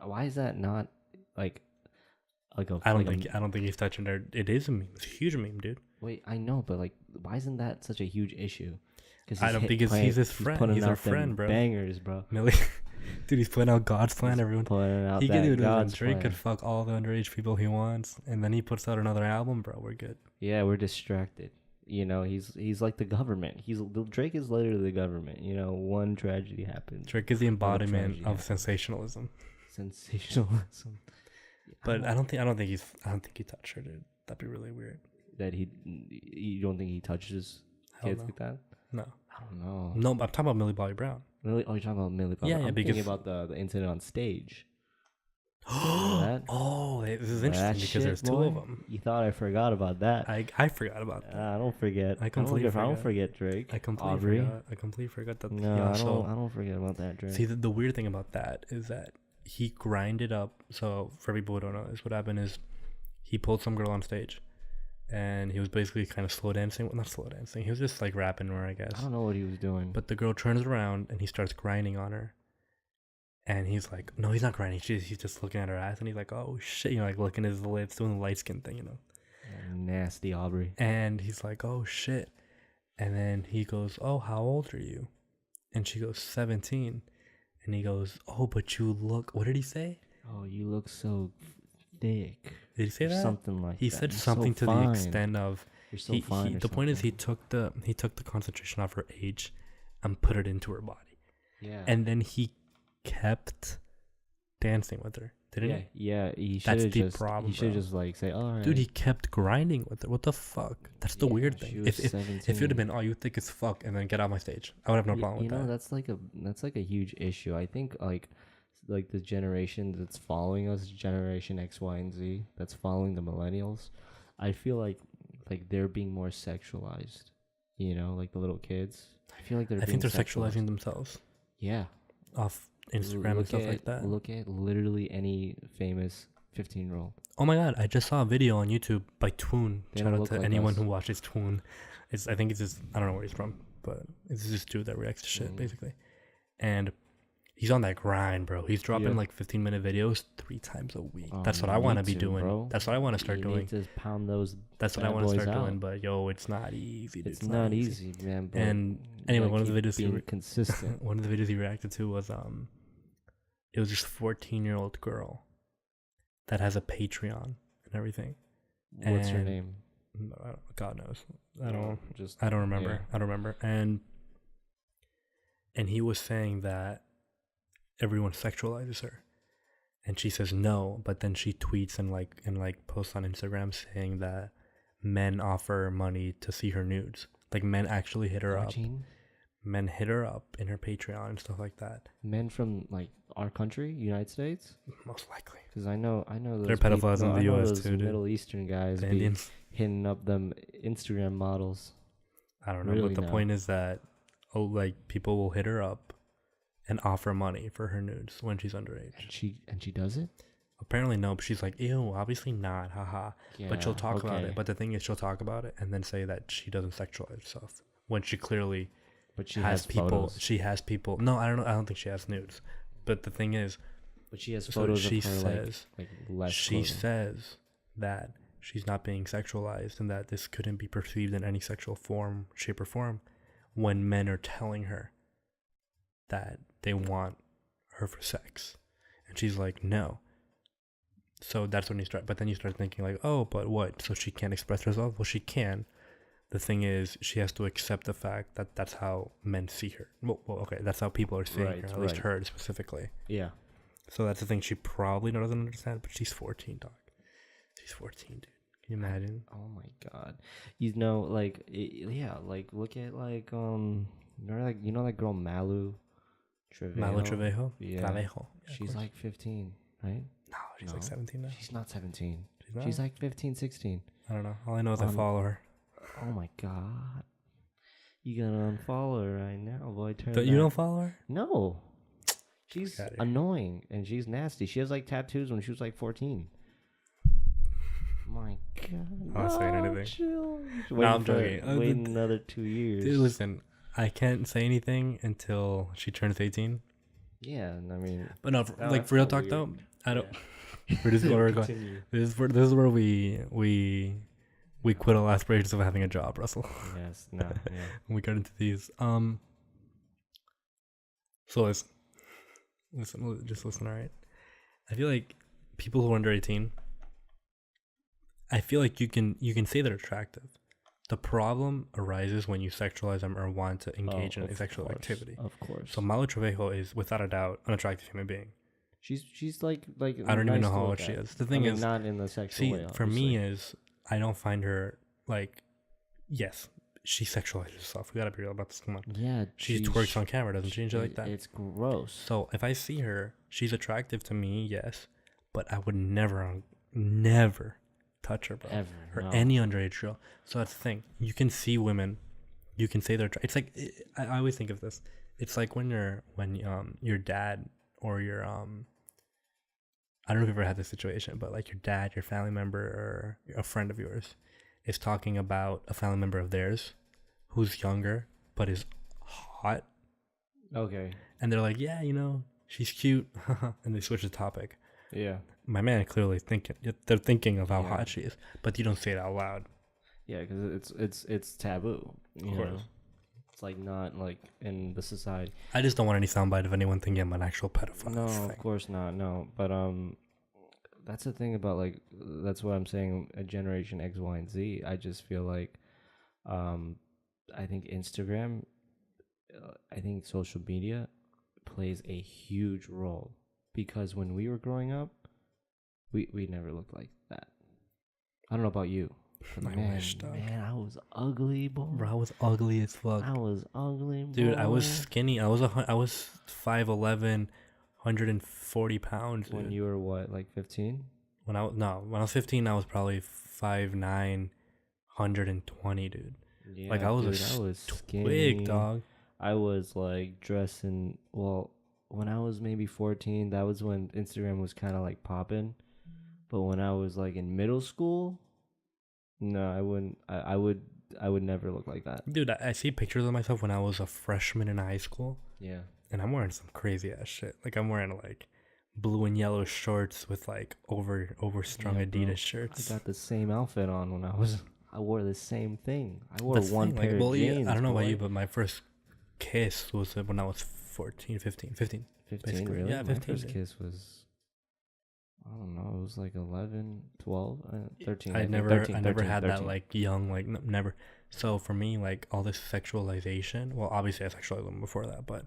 why is that not like a I like a don't think he's touching her. It is a meme. It's a huge meme, dude. wait? I know, but like, why isn't that such a huge issue? Because I don't think he's his friend. Putting He's out our friend, them bro. bangers, bro. Millie, dude, he's putting out God's plan. He's Everyone, putting out he can do that this. God's Drake plan. could fuck all the underage people he wants, and then he puts out another album, bro. We're good. Yeah, we're distracted. You know, he's like the government. Drake is literally the government. You know, one tragedy happens. Drake is the embodiment tragedy of happens. sensationalism. Sensationalism. But I don't think he touched her, dude. That'd be really weird. That you don't think he touches Hell kids no. like that? No. I don't know. No, I'm talking about Millie Bobby Brown. Really? Oh, you're talking about Millie Bobby? Yeah, I'm because thinking about the incident on stage. That? Oh, this is interesting because there's two of them. You thought I forgot about that? I forgot about that. I don't forget. I completely I don't forgot. forget Drake. I completely Aubrey. forgot. I completely forgot that. No, he I also, don't forget about that Drake. see, the weird thing about that is that he grinded up. So for people who don't know this, what happened is he pulled some girl on stage, and he was basically kind of slow dancing. Well, not slow dancing. He was just like rapping her, I guess. I don't know what he was doing. But the girl turns around and he starts grinding on her. And he's like, no, he's not grinding. He's just looking at her ass. And he's like, oh, shit. You know, like looking at his lips, doing the light skin thing, you know. Nasty Aubrey. And he's like, oh, shit. And then he goes, oh, how old are you? And she goes, 17. And he goes, oh, but you look, what did he say? Oh, you look so thick. Did he say that? Something like he that. said You're something so to fine. the extent of, You're so fine. the point is he took the concentration off her age and put it into her body. Yeah. And then he kept dancing with her, didn't he? Yeah. He should That's have the just. problem, He should bro. just like say, "All right." Dude, he kept grinding with her. What the fuck? That's the weird she thing. was If 17. it would have been, oh, you think it's fuck, and then get out my stage, I would have no problem with you know, that. that's like a huge issue. I think like the generation that's following us, Generation X, Y, and Z, that's following the millennials. I feel like they're being more sexualized. You know, like the little kids. I feel like they're. I think they're sexualized. sexualizing themselves Yeah. off Instagram and stuff like that. Look at literally any famous 15-year-old. Oh my god, I just saw a video on YouTube by Twoon. They Shout don't out look to like anyone us. who watches Twoon. I think it's just, I don't know where he's from, but it's this dude that reacts to shit, basically. And he's on that grind, bro. He's dropping like 15-minute videos 3 times a week. That's what I want to be doing. Bro. That's what I want to start doing. You need to pound those. That's what I bad want to boys start out. doing. But yo, it's not easy. Dude. It's not easy, man. But And you anyway, gotta one of the keep videos being consistent. one of the videos he reacted to was it was this 14-year-old girl that has a Patreon and everything. What's her And- name? God knows. I don't remember. Yeah. I don't remember. And he was saying that everyone sexualizes her. And she says no, but then she tweets and posts on Instagram saying that men offer money to see her nudes. Like men actually hit her up. Men hit her up in her Patreon and stuff like that. Men from like our country, United States, Most likely. because I know those They're pedophiles in the US those too, dude. Middle Eastern guys The be Indians. hitting up them Instagram models. I don't know, Really but the now. point is that people will hit her up and offer money for her nudes when she's underage. And she does it. Apparently no, but she's like, ew, obviously not, haha. But she'll talk about it. But the thing is, she'll talk about it and then say that she doesn't sexualize herself when she clearly But she has has people. photos. She has people. No, I don't know. I don't think she has nudes. But the thing is, But she has so photos she of her says like less. she clothing. says that she's not being sexualized and that this couldn't be perceived in any sexual form, shape, or form when men are telling her that they want her for sex. And she's like, no. So that's when you start. But then you start thinking like, oh, but what? So she can't express herself? Well, she can. The thing is, she has to accept the fact that that's how men see her. Well, okay, that's how people are seeing her, at least her specifically. Yeah. So that's the thing she probably doesn't understand, but she's 14, dog. She's 14, dude. Can you imagine? Oh my god. You know, like yeah, like look at like you know that girl Malu Trevejo. Malu Trevejo? Yeah. Trevejo. Yeah, She's like 15, right? No, she's like 17 now. She's not 17. She's not? She's like 15, 16. I don't know. All I know is I follow her. Oh my god. You gotta unfollow her right now, boy. You don't follow her? No. She's annoying and she's nasty. She has like tattoos when she was like 14. My god. I'm not saying anything. Chill. No, I'm joking. Wait another 2 years. Dude, listen, I can't say anything until she turns 18. Yeah, and I mean, But no, like for real talk though, I don't. Yeah. We're just going. Continue. This is where we quit all aspirations of having a job, Russell. Yes. No. Yeah. We got into these. So listen, just listen. All right. I feel like people who are under 18. I feel like you can say they're attractive. The problem arises when you sexualize them or want to engage in a sexual activity. Of course. So Malo Trevejo is without a doubt an attractive human being. She's like I don't even know how old she is. The thing is, not in the sexual way. For me is I don't find her like, yes, she sexualizes herself. We gotta be real about this. Come on. Yeah, she twerks on camera, doesn't she? Like that. It's gross. So if I see her, she's attractive to me, yes, but I would never touch her, bro, or any underage girl. So that's the thing. You can see women, you can say they're. It's like I always think of this. It's like when your dad or your I don't know if you've ever had this situation, but like your dad, your family member, or a friend of yours is talking about a family member of theirs who's younger but is hot. Okay. And they're like, yeah, she's cute, and they switch the topic. Yeah. My man clearly they're thinking of how hot she is, but you don't say it out loud. Yeah, because it's taboo. Of course. It's like not like in the society. I just don't want any soundbite of anyone thinking I'm an actual pedophile. No, of course not. No, but that's the thing about like that's what I'm saying. A generation X, Y, and Z. I just feel like, I think Instagram, I think social media plays a huge role because when we were growing up, we never looked like that. I don't know about you. Man, I was ugly, boy. Bro, I was ugly as fuck. I was ugly, boy. Dude, I was skinny. I was 5'11", 140 pounds. Dude. When you were what, like 15? When I was 15, I was probably 5'9", 120, dude. Yeah, like I was skinny. Big dog. I was like dressing. Well, when I was maybe 14, that was when Instagram was kind of like popping. But when I was like in middle school. No, I wouldn't. I would never look like that. Dude, I see pictures of myself when I was a freshman in high school. Yeah. And I'm wearing some crazy ass shit. Like I'm wearing like blue and yellow shorts with like overstrung Adidas shirts. I got the same outfit on when I wore the same thing. I wore one pair of jeans. I don't know about you, but my first kiss was when I was 15. 15, basically. really? Yeah, 15. My first kiss was, I don't know, it was like 11, 12, 13. I never had that like young, like never. So for me, like all this sexualization, well, obviously I sexualized women before that, but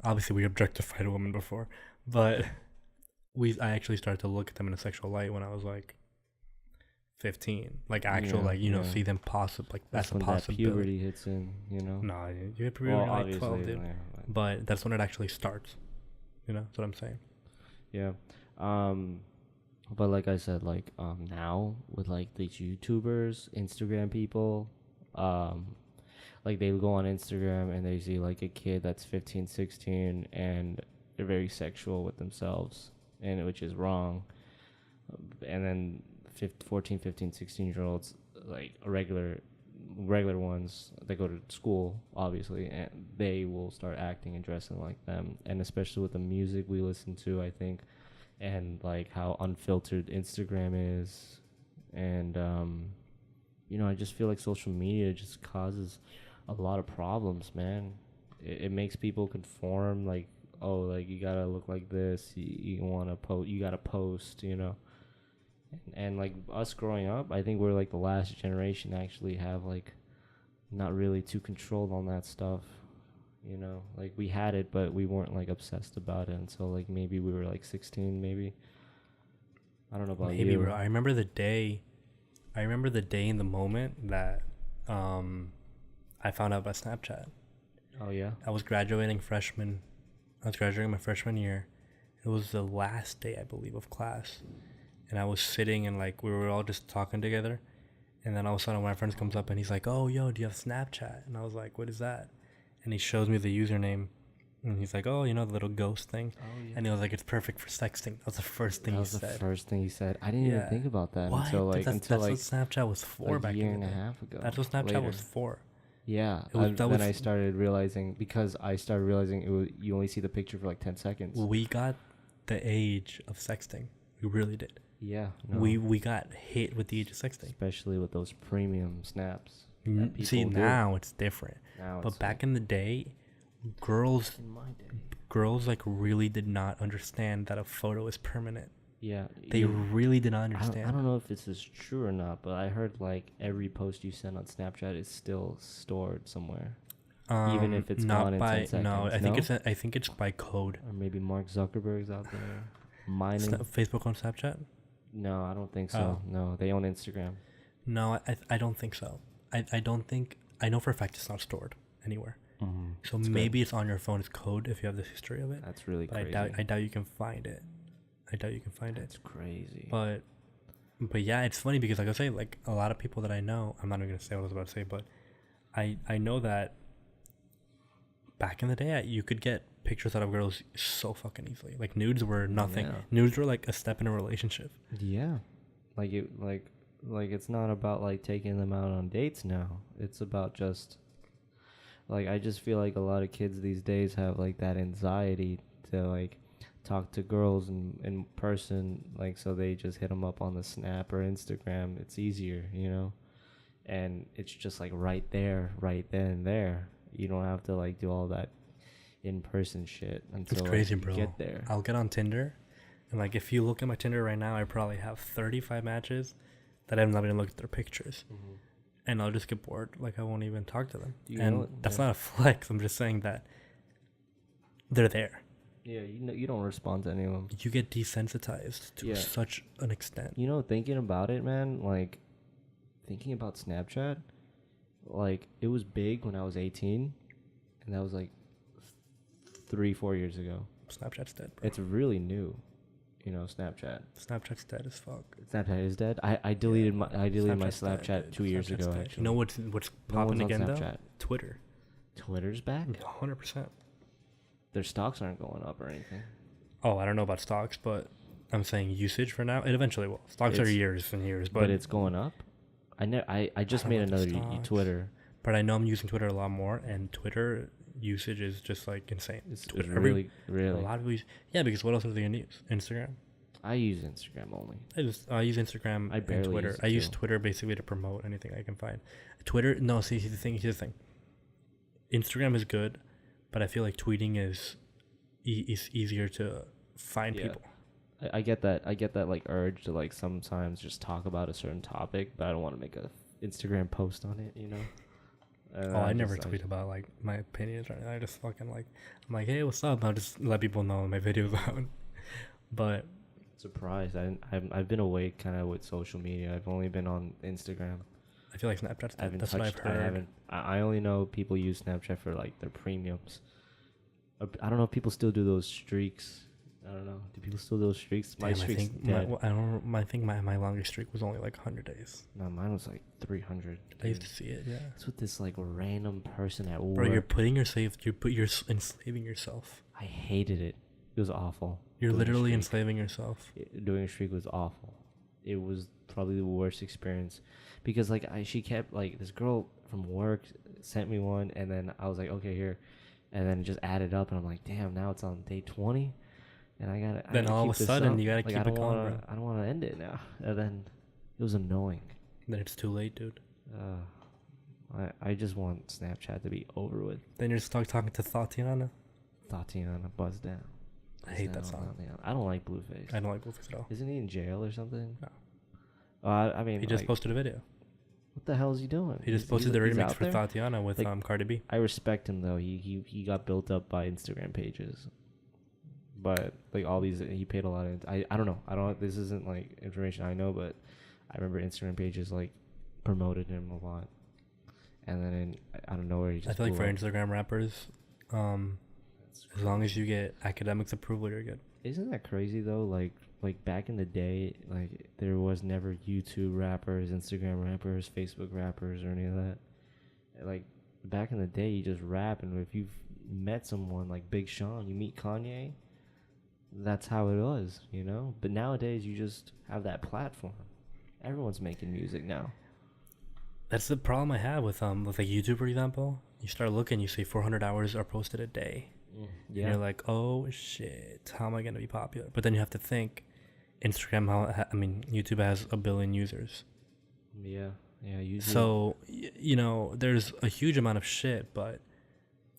obviously we objectified a woman before, but I actually started to look at them in a sexual light when I was like 15, like actual, see them like that's a possibility. That puberty hits in, No, you hit puberty when like 12, dude. Yeah, but that's when it actually starts. That's what I'm saying. Yeah. But like I said, like now with like these YouTubers, Instagram people, like they go on Instagram and they see like a kid that's 15, 16 and they're very sexual with themselves, and which is wrong. And then 14, 15, 16-year-olds, like regular ones that go to school, obviously, and they will start acting and dressing like them. And especially with the music we listen to, I think, and like how unfiltered Instagram is, and I just feel like social media just causes a lot of problems, man. It makes people conform, like, oh, like you gotta look like this, you want to post, you gotta post, and like us growing up, I think we're like the last generation to actually have like not really too controlled on that stuff. Like we had it, but we weren't like obsessed about it until like maybe we were like 16, maybe. I don't know about you. Bro. I remember the day in the moment that I found out about Snapchat. Oh yeah. I was graduating my freshman year. It was the last day, I believe, of class, and I was sitting and like we were all just talking together, and then all of a sudden one of my friends comes up and he's like, "Oh, yo, do you have Snapchat?" And I was like, "What is that?" And he shows me the username, and he's like, "Oh, the little ghost thing." Oh, yeah. And he was like, "It's perfect for sexting." That was the first thing he said. That was the first thing he said. I didn't even think about that until that's what Snapchat was for back in the day. A year and a half ago. That's what Snapchat was for. Yeah. Then I started realizing, because I started realizing you only see the picture for like 10 seconds. We got the age of sexting. We really did. Yeah. No. We got hit with the age of sexting. Especially with those premium snaps. See, now it's different. But back in the day, girls like really did not understand that a photo is permanent. Yeah. They really did not understand. I don't know if this is true or not, but I heard like every post you send on Snapchat is still stored somewhere. Even if it's not gone in 10 seconds. No, I think it's by code. Or maybe Mark Zuckerberg's out there mining. Facebook on Snapchat? No, I don't think so. No, they own Instagram. No, I don't think so. I don't think... I know for a fact it's not stored anywhere. Mm-hmm. So that's maybe good. It's on your phone as code if you have the history of it. That's really crazy. I doubt you can find it. That's crazy. But yeah, it's funny because like I say, like a lot of people that I know, I'm not even gonna say what I was about to say, but I know that back in the day you could get pictures out of girls so fucking easily. Like nudes were nothing. Yeah. Nudes were like a step in a relationship. Yeah, like it's not about like taking them out on dates now. It's about just like, I just feel like a lot of kids these days have like that anxiety to like talk to girls in person, like, so they just hit them up on the Snap or Instagram. It's easier, you know, and it's just like right there, right then and there. You don't have to like do all that in-person shit until it's crazy, like, you bro. get there. I'll get on Tinder, and like if you look at my Tinder right now, I probably have 35 matches that I have not even looked at their pictures. Mm-hmm. And I'll just get bored. Like I won't even talk to them. And that's not a flex. I'm just saying that they're there. Yeah, you don't respond to any of them. You get desensitized to such an extent. You know, thinking about it, man, like, thinking about Snapchat, like, it was big when I was 18, and that was, like, 3-4 years ago. Snapchat's dead, bro. It's really new, you know, Snapchat. Snapchat's dead as fuck. Snapchat is dead? I deleted my Snapchat dead, 2 years ago, actually. You know what's popping again, though? Twitter. Twitter's back? 100%. Their stocks aren't going up or anything. Oh, I don't know about stocks, but I'm saying usage for now. It eventually will. Stocks are years and years, but it's going up. I just made another Twitter, but I know I'm using Twitter a lot more, and Twitter usage is just like insane. It's really a lot of because what else are they gonna use? Instagram. I use Instagram only. I use Instagram and Twitter. I use Twitter basically to promote anything I can find. Twitter, no. See, here's the thing. Instagram is good, but I feel like tweeting is easier to find people. I get that. I get that like urge to like sometimes just talk about a certain topic, but I don't want to make a Instagram post on it, you know. I never tweet about like my opinions or anything. I just fucking like, I'm like, hey, what's up? I'll just let people know my video's out. But surprised, I've been away kind of with social media. I've only been on Instagram. I feel like Snapchat's that's what I've heard. I only know people use Snapchat for like their premiums. I don't know if people still do those streaks. I don't know. Do people still do those streaks? My streak's dead. I think my longest streak was only like 100 days. No, mine was like 300. I used to see it. Yeah. It's with this like random person at work. Bro, you're enslaving yourself. I hated it. It was awful. You're literally enslaving yourself. Doing a streak was awful. It was probably the worst experience because like she kept like this girl from work sent me one, and then I was like, okay, here, and then it just added up, and I'm like, damn, now it's on day 20. And I gotta. Then all of a sudden, you gotta keep it going. I don't want to end it now. And then it was annoying. Then it's too late, dude. I just want Snapchat to be over with. Then you're just talking to Tatiana. Tatiana, buzz down. I hate that song. I don't like Blueface. I don't like Blueface at all. Isn't he in jail or something? No. I mean, he just posted a video. What the hell is he doing? He just posted the remix for Tatiana with Cardi B. I respect him though. He got built up by Instagram pages. But like all these, he paid a lot of. I don't know. This isn't like information I know, but I remember Instagram pages like promoted him a lot, and then I don't know where he just. I feel like for Instagram rappers, as long as you get academics approval, you're good. Isn't that crazy though? Like back in the day, like there was never YouTube rappers, Instagram rappers, Facebook rappers, or any of that. Like back in the day, you just rap, and if you've met someone like Big Sean, you meet Kanye. That's how it was, you know? But nowadays, you just have that platform. Everyone's making music now. That's the problem I have with like YouTube, for example. You start looking, you see 400 hours are posted a day. Yeah. And you're like, oh shit, how am I gonna be popular? But then you have to think, Instagram, YouTube has 1 billion users. Yeah. Usually. So there's a huge amount of shit, but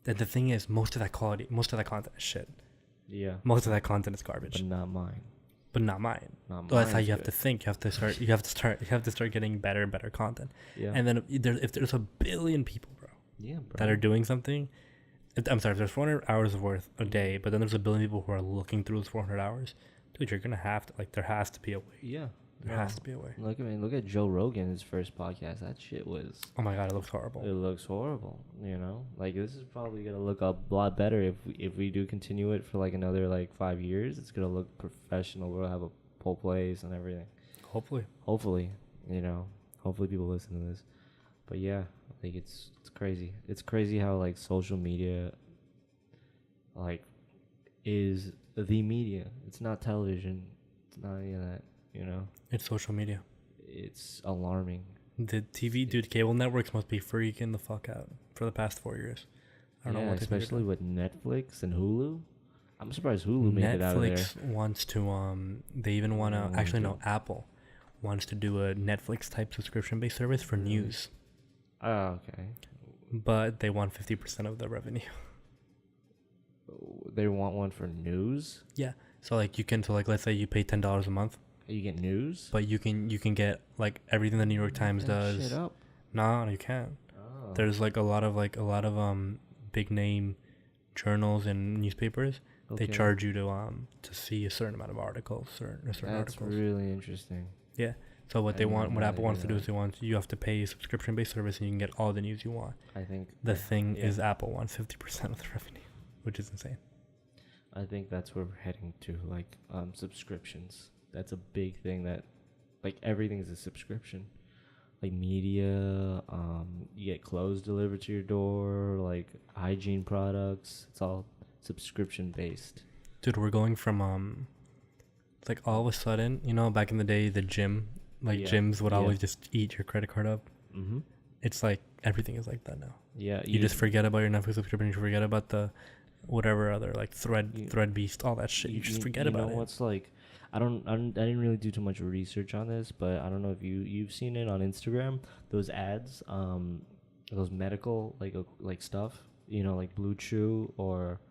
the thing is, most of that content is shit. Yeah. Most of that content is garbage. But not mine. Well, that's how you have to think. You have to start getting better and better content. Yeah. And then if there's 1 billion people, bro, bro, that are doing something, I'm sorry, if there's 400 hours worth a day, but then there's 1 billion people who are looking through those 400 hours, dude, you're gonna have to, like, there has to be a way. Yeah. There has to be a way. Look at Joe Rogan, his first podcast. That shit was... Oh my god, it looks horrible. It looks horrible, Like, this is probably going to look a lot better if we do continue it for, like, another, like, 5 years. It's going to look professional. We'll have a whole place and everything. Hopefully. Hopefully people listen to this. But, yeah, like, it's crazy. It's crazy how, like, social media, like, is the media. It's not television. It's not any of that. It's social media. It's alarming. The TV, dude, cable networks must be freaking the fuck out for the past 4 years. I don't know what, especially with Netflix and Hulu. I'm surprised Hulu made it out of there. Netflix wants to they even want to actually no, Apple wants to do a Netflix type subscription based service for news. Oh, okay. But they want 50% of the revenue. They want one for news? Yeah. So like let's say you pay $10 a month. You get news, but you can get like everything the New York Times does. Shit up. No, you can't. Oh. There's like a lot of big name journals and newspapers. Okay. They charge you to see a certain amount of articles, That's really interesting. Yeah. So what Apple wants to do is you have to pay a subscription based service and you can get all the news you want. I think the thing is Apple wants 50% of the revenue, which is insane. I think that's where we're heading to, like subscriptions. That's a big thing that, like, everything is a subscription. Like media, you get clothes delivered to your door, like hygiene products. It's all subscription based. Dude, we're going from it's like all of a sudden, back in the day, the gym, gyms would always just eat your credit card up. Mm-hmm. It's like everything is like that now. Yeah, you just forget about your Netflix subscription. You forget about the whatever other like Thread Beast, all that shit. You just forget about it. You know what's like? I didn't really do too much research on this, but I don't know if you've seen it on Instagram. Those ads, those medical like stuff, like Blue Chew, or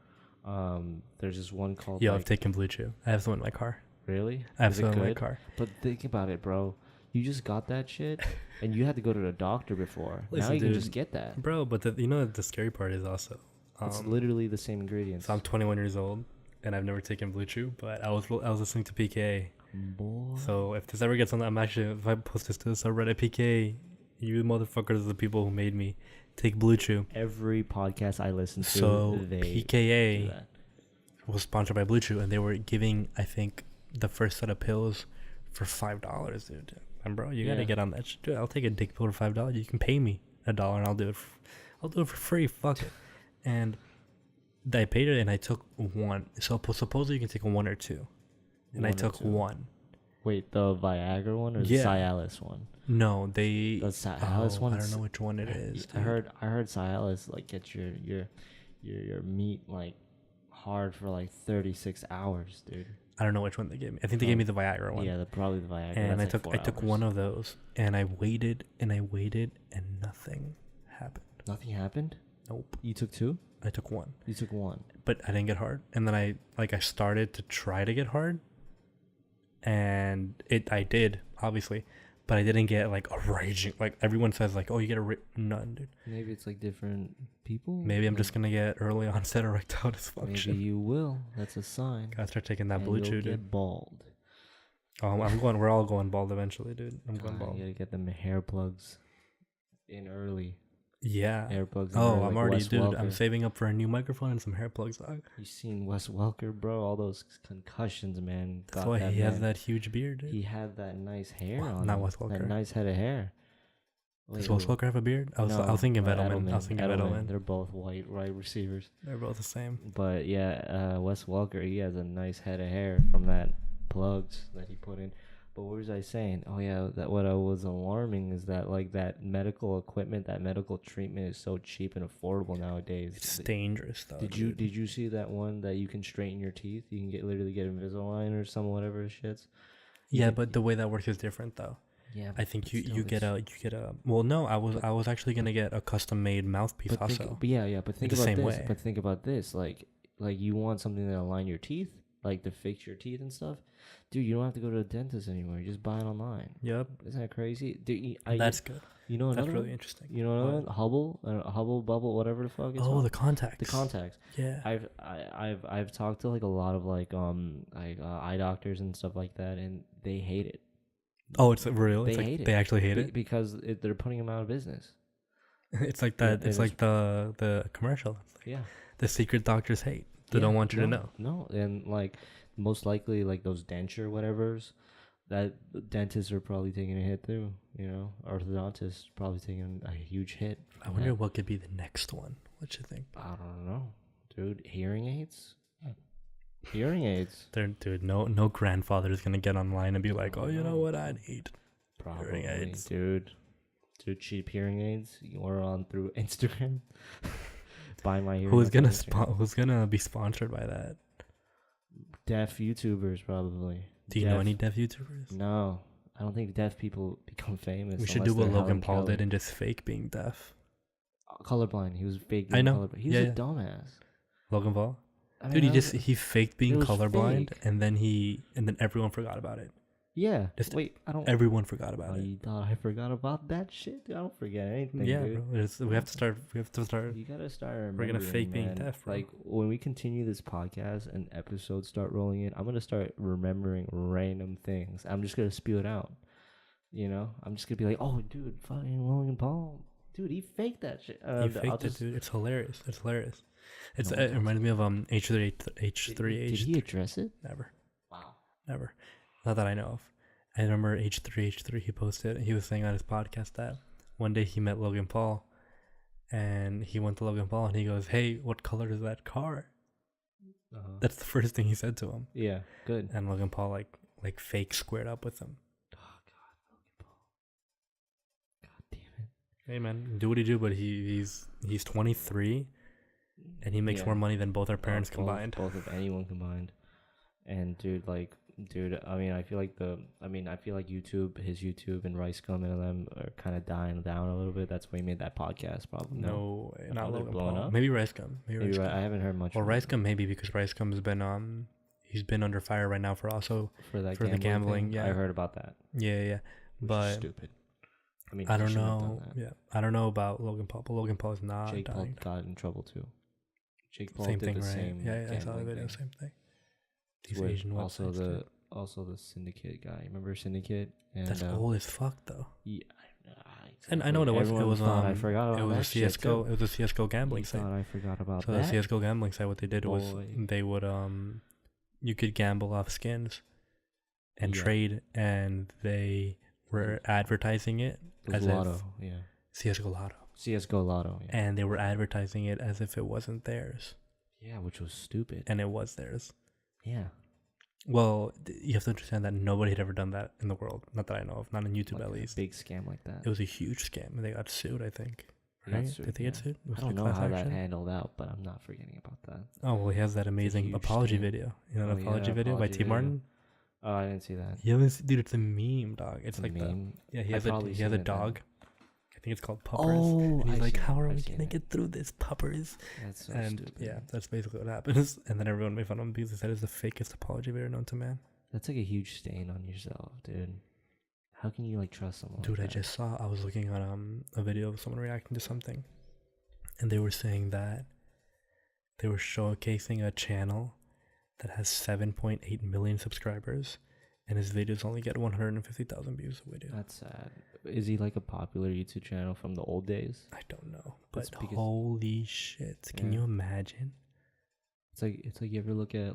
there's this one called. Yo, I've taken Blue Chew. I have some in my car. Really? I have some in my car. But think about it, bro. You just got that shit, and you had to go to the doctor before. Listen, now you can just get that, bro. But the scary part is also it's literally the same ingredients. So I'm 21 years old. And I've never taken Blue Chew, but I was listening to PK. Boy. So if this ever gets on, if I post this to the subreddit, PK, you motherfuckers are the people who made me take Blue Chew. Every podcast I listen to, so PKA was sponsored by Blue Chew, and they were giving, I think, the first set of pills for $5, dude. And bro, you gotta get on that shit. Dude, I'll take a dick pill for $5. You can pay me $1, and I'll do it for free. Fuck it. And I paid it, and I took one. So supposedly you can take 1 or 2, and I took 1. Wait, the Viagra one or the Cialis one? No, the Cialis one. I don't know which one it is. I heard Cialis like gets your meat like hard for like 36 hours, dude. I don't know which one they gave me. I think they gave me the Viagra one. Yeah, probably the Viagra. And I took one of those, and I waited, and nothing happened. Nothing happened? Nope. You took 2? I took 1. You took 1. But I didn't get hard. And then I started to try to get hard. And I did, obviously. But I didn't get like a raging, like everyone says like, oh, you get none, dude. Maybe it's like different people. Maybe I'm just going to get early onset erectile dysfunction. Maybe you will. That's a sign. Gotta start taking that Blue Chew, dude. Get bald. Oh, we're all going bald eventually, dude. I'm going bald. You gotta get them hair plugs in early. Yeah. Hair plugs. Oh, I'm already, dude. Welker. I'm saving up for a new microphone and some hair plugs, dog. You seen Wes Welker, bro? All those concussions, man. That's why he has that huge beard, dude. He had that nice hair on. Not Wes Welker. That nice head of hair. Does Wes Welker have a beard? I was thinking Edelman. I was thinking Edelman. They're both white receivers. They're both the same. But yeah, Wes Welker, he has a nice head of hair from that plugs that he put in. But what was I saying? Oh yeah, that what I was alarming is that like that medical equipment, that medical treatment is so cheap and affordable nowadays. It's dangerous though. Did you see that one that you can straighten your teeth? You can literally get Invisalign or some whatever shits. Yeah, but the way that works is different though. Yeah, I think you get a well, no, I was actually gonna get a custom made mouthpiece also. But think the about same this. way. But think about this. Like you want something that align your teeth, like to fix your teeth and stuff. Dude, you don't have to go to the dentist anymore. You just buy it online. Yep, Isn't that crazy? Dude, that's good. You know That's another really one? interesting. You know another one? Hubble bubble, whatever the fuck it's Oh, called. the contacts. The contacts. Yeah. I've talked to like a lot of eye doctors and stuff like that, and they hate it. Oh, it's real. They It's like hate it. they actually hate it because they're putting them out of business. It's like that. Yeah, it's like the commercial. It's like Yeah. the secret doctors hate. They don't want you to know. No, and like most likely like those denture whatevers, that dentists are probably taking a hit too. You know, orthodontists probably taking a huge hit. I wonder what could be the next one. What you think? I don't know, dude. Hearing aids. Hearing aids. Dude, no grandfather is gonna get online and be like, oh, you know what I need? Probably, Hearing aids. dude. Cheap hearing aids. You're on through Instagram. Buy my hearing. Who's gonna be sponsored by that? Deaf YouTubers probably. Do you know any deaf YouTubers? No, I don't think deaf people become famous. We should do what Logan Paul did and just fake being deaf. Colorblind. He was fake. I know. Colorblind. He's a dumbass. Logan Paul. I mean, Dude, he faked being colorblind, fake. and then everyone forgot about it. Yeah. Just Wait, I don't. Everyone forgot about it. You thought I forgot about that shit? Dude, I don't forget anything. Yeah, dude. bro. We have to start. You gotta start. We're gonna fake being deaf, bro. Like when we continue this podcast and episodes start rolling in, I'm gonna start remembering random things. I'm just gonna spew it out. You know, I'm just gonna be like, "Oh, dude, fucking Logan Paul, dude, he faked that shit." He faked it, dude. It's hilarious. It reminds me of H3H. Did he address it? Never. Wow. Never. Not that I know of. I remember H3H3. He posted. He was saying on his podcast that one day he met Logan Paul, and he went to Logan Paul and he goes, "Hey, what color is that car?" That's the first thing he said to him. Yeah, good. And Logan Paul like fake squared up with him. Oh God, Logan Paul. God damn it. Hey man, do what you do, but he's 23, and he makes more money than both our parents combined. Both of anyone combined. And dude, I mean, I feel like YouTube, his YouTube and Rice Gum and them are kind of dying down a little bit. That's why he made that podcast, probably. No, not Logan blowing Paul. up? Maybe Rice Gum. Maybe I haven't heard much. Well, Rice Gum maybe because Rice Gum has been he's been under fire right now for the gambling. Thing. Yeah, I heard about that. Yeah. But stupid. I mean, I don't know. Yeah, I don't know about Logan Paul, but Logan Paul is not. Jake Paul dying. got in trouble too. Jake Paul same did thing, the right? same. Yeah, I saw the video. Same thing. These With Asian also the Syndicate guy. Remember Syndicate? And, that's old as fuck though. Yeah, exactly. And I know what it was. Everyone it was I forgot about it was that a CS:GO. It was a CS:GO gambling site. I forgot about so that. So the CS:GO gambling site, what they did was they would you could gamble off skins and trade, and they were advertising it as Lotto. CS:GO Lotto. CS:GO Lotto. Yeah. And they were advertising it as if it wasn't theirs. Yeah, which was stupid. And it was theirs. Yeah. Well, you have to understand that nobody had ever done that in the world. Not that I know of. Not on YouTube, at least. A big scam like that. It was a huge scam, and they got sued, I think. Right? Did they get sued? I don't know how that handled out, but I'm not forgetting about that. Oh, well, he has that amazing apology video. You know, an apology video by T. Martin? Oh, I didn't see that. You haven't seen, dude, it's a meme, dog. It's like meme. Yeah, he has a dog. I think it's called Puppers. Oh, and he's like, how are we gonna get through this, Puppers? That's so stupid. Yeah, that's basically what happens. And then everyone made fun of him because he said it's the fakest apology video known to man. That's like a huge stain on yourself, dude. How can you trust someone? Dude, like I was looking on a video of someone reacting to something, and they were saying that they were showcasing a channel that has 7.8 million subscribers, and his videos only get 150,000 views a video. That's sad. Is he like a popular YouTube channel from the old days? I don't know, but holy shit! Can you imagine? It's like you ever look at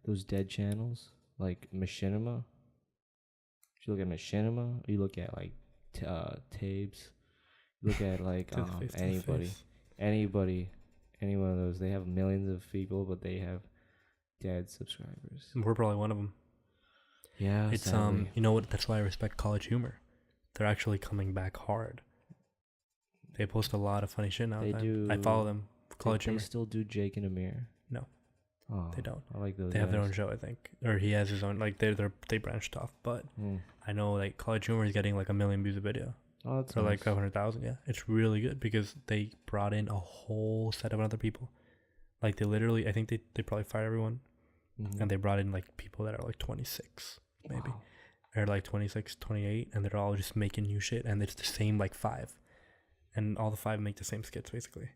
those dead channels like Machinima. You look at Machinima, you look at Tabes, you look at anybody, any one of those. They have millions of people, but they have dead subscribers. We're probably one of them. Yeah, It's sadly. you know what? That's why I respect College Humor. They're actually coming back hard. They post a lot of funny shit now. They do. I follow them. College They Humor. still do Jake and Amir. No, Oh, they don't. I like those. They have their guys. own show, I think, or he has his own. Like they branched off, but I know like College Humor is getting like 1 million views a video. Oh, that's Or nice. like 500,000. Yeah, it's really good because they brought in a whole set of other people. Like they literally, I think they probably fired everyone, and they brought in like people that are like 26 maybe. Wow. Or like 26, 28, and they're all just making new shit, and it's the same like 5, and all the 5 make the same skits basically,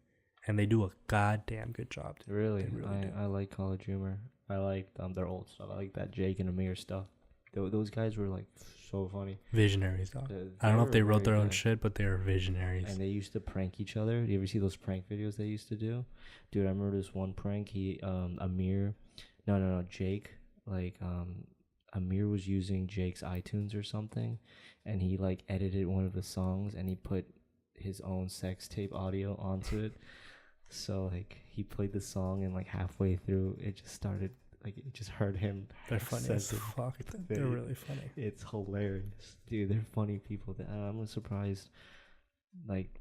and they do a goddamn good job. Dude. Really, They really do. I like College Humor. I like their old stuff. I like that Jake and Amir stuff. Those guys were like so funny. Visionaries, dog. I don't know if they wrote their own good. shit, but they were visionaries. And they used to prank each other. Do you ever see those prank videos they used to do? Dude, I remember this one prank. Jake, like, Amir was using Jake's iTunes or something, and he like edited one of the songs and he put his own sex tape audio onto it. So like he played the song and like halfway through it just started like it just hurt him. They're funny as fuck. They're really funny. It's hilarious, dude. They're funny people. I'm surprised. Like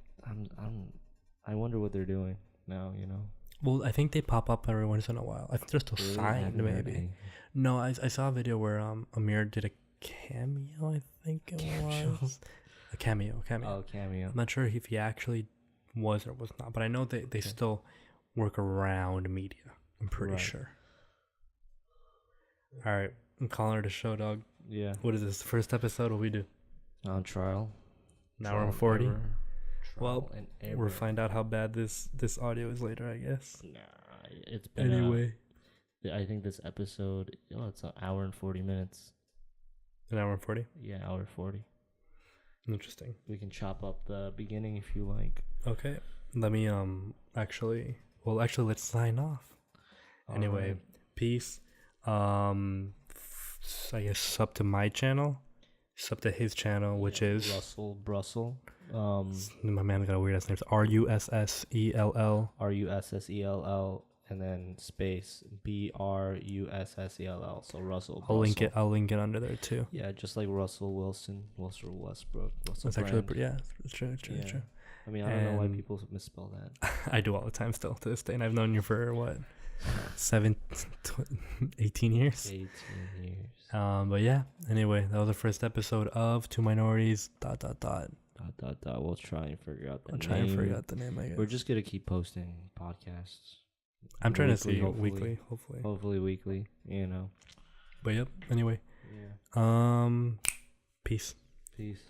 I wonder what they're doing now. You know. Well, I think they pop up every once in a while. I think they're still Really? signed, maybe. No, I saw a video where Amir did a cameo. I think it was a cameo. Oh, cameo. I'm not sure if he actually was or was not, but I know they still work around media. I'm pretty sure. All right, I'm calling it a show, dog. Yeah. What is this? The first episode? What we do? On trial. An hour and 40. Well, and we'll find out how bad this audio is later, I guess. Nah, it's been Anyway, I think this episode. Oh, it's an hour and 40 minutes. an hour and 40. Yeah, hour 40. Interesting. We can chop up the beginning if you like. Okay. Let me actually let's sign off. Anyway, peace. I guess sub to my channel, sub to his channel, which is Russell Brussel. My man got a weird ass name. RUSSELL. RUSSELL and then space BRUSSELL. So Russell. I'll link it under there too. Yeah, just like Russell Wilson, Russell Westbrook. That's actually it's true. I mean, I don't know why people misspell that. I do all the time still to this day, and I've known you for what, 18 years. 18 years. But yeah. Anyway, that was the first episode of Two Minorities. ... We'll try and figure out the name. I'll try and figure out the name, I guess. We're just gonna keep posting podcasts. I'm trying to see weekly, hopefully. Hopefully weekly, you know. But yep. Anyway. Yeah. Peace. Peace.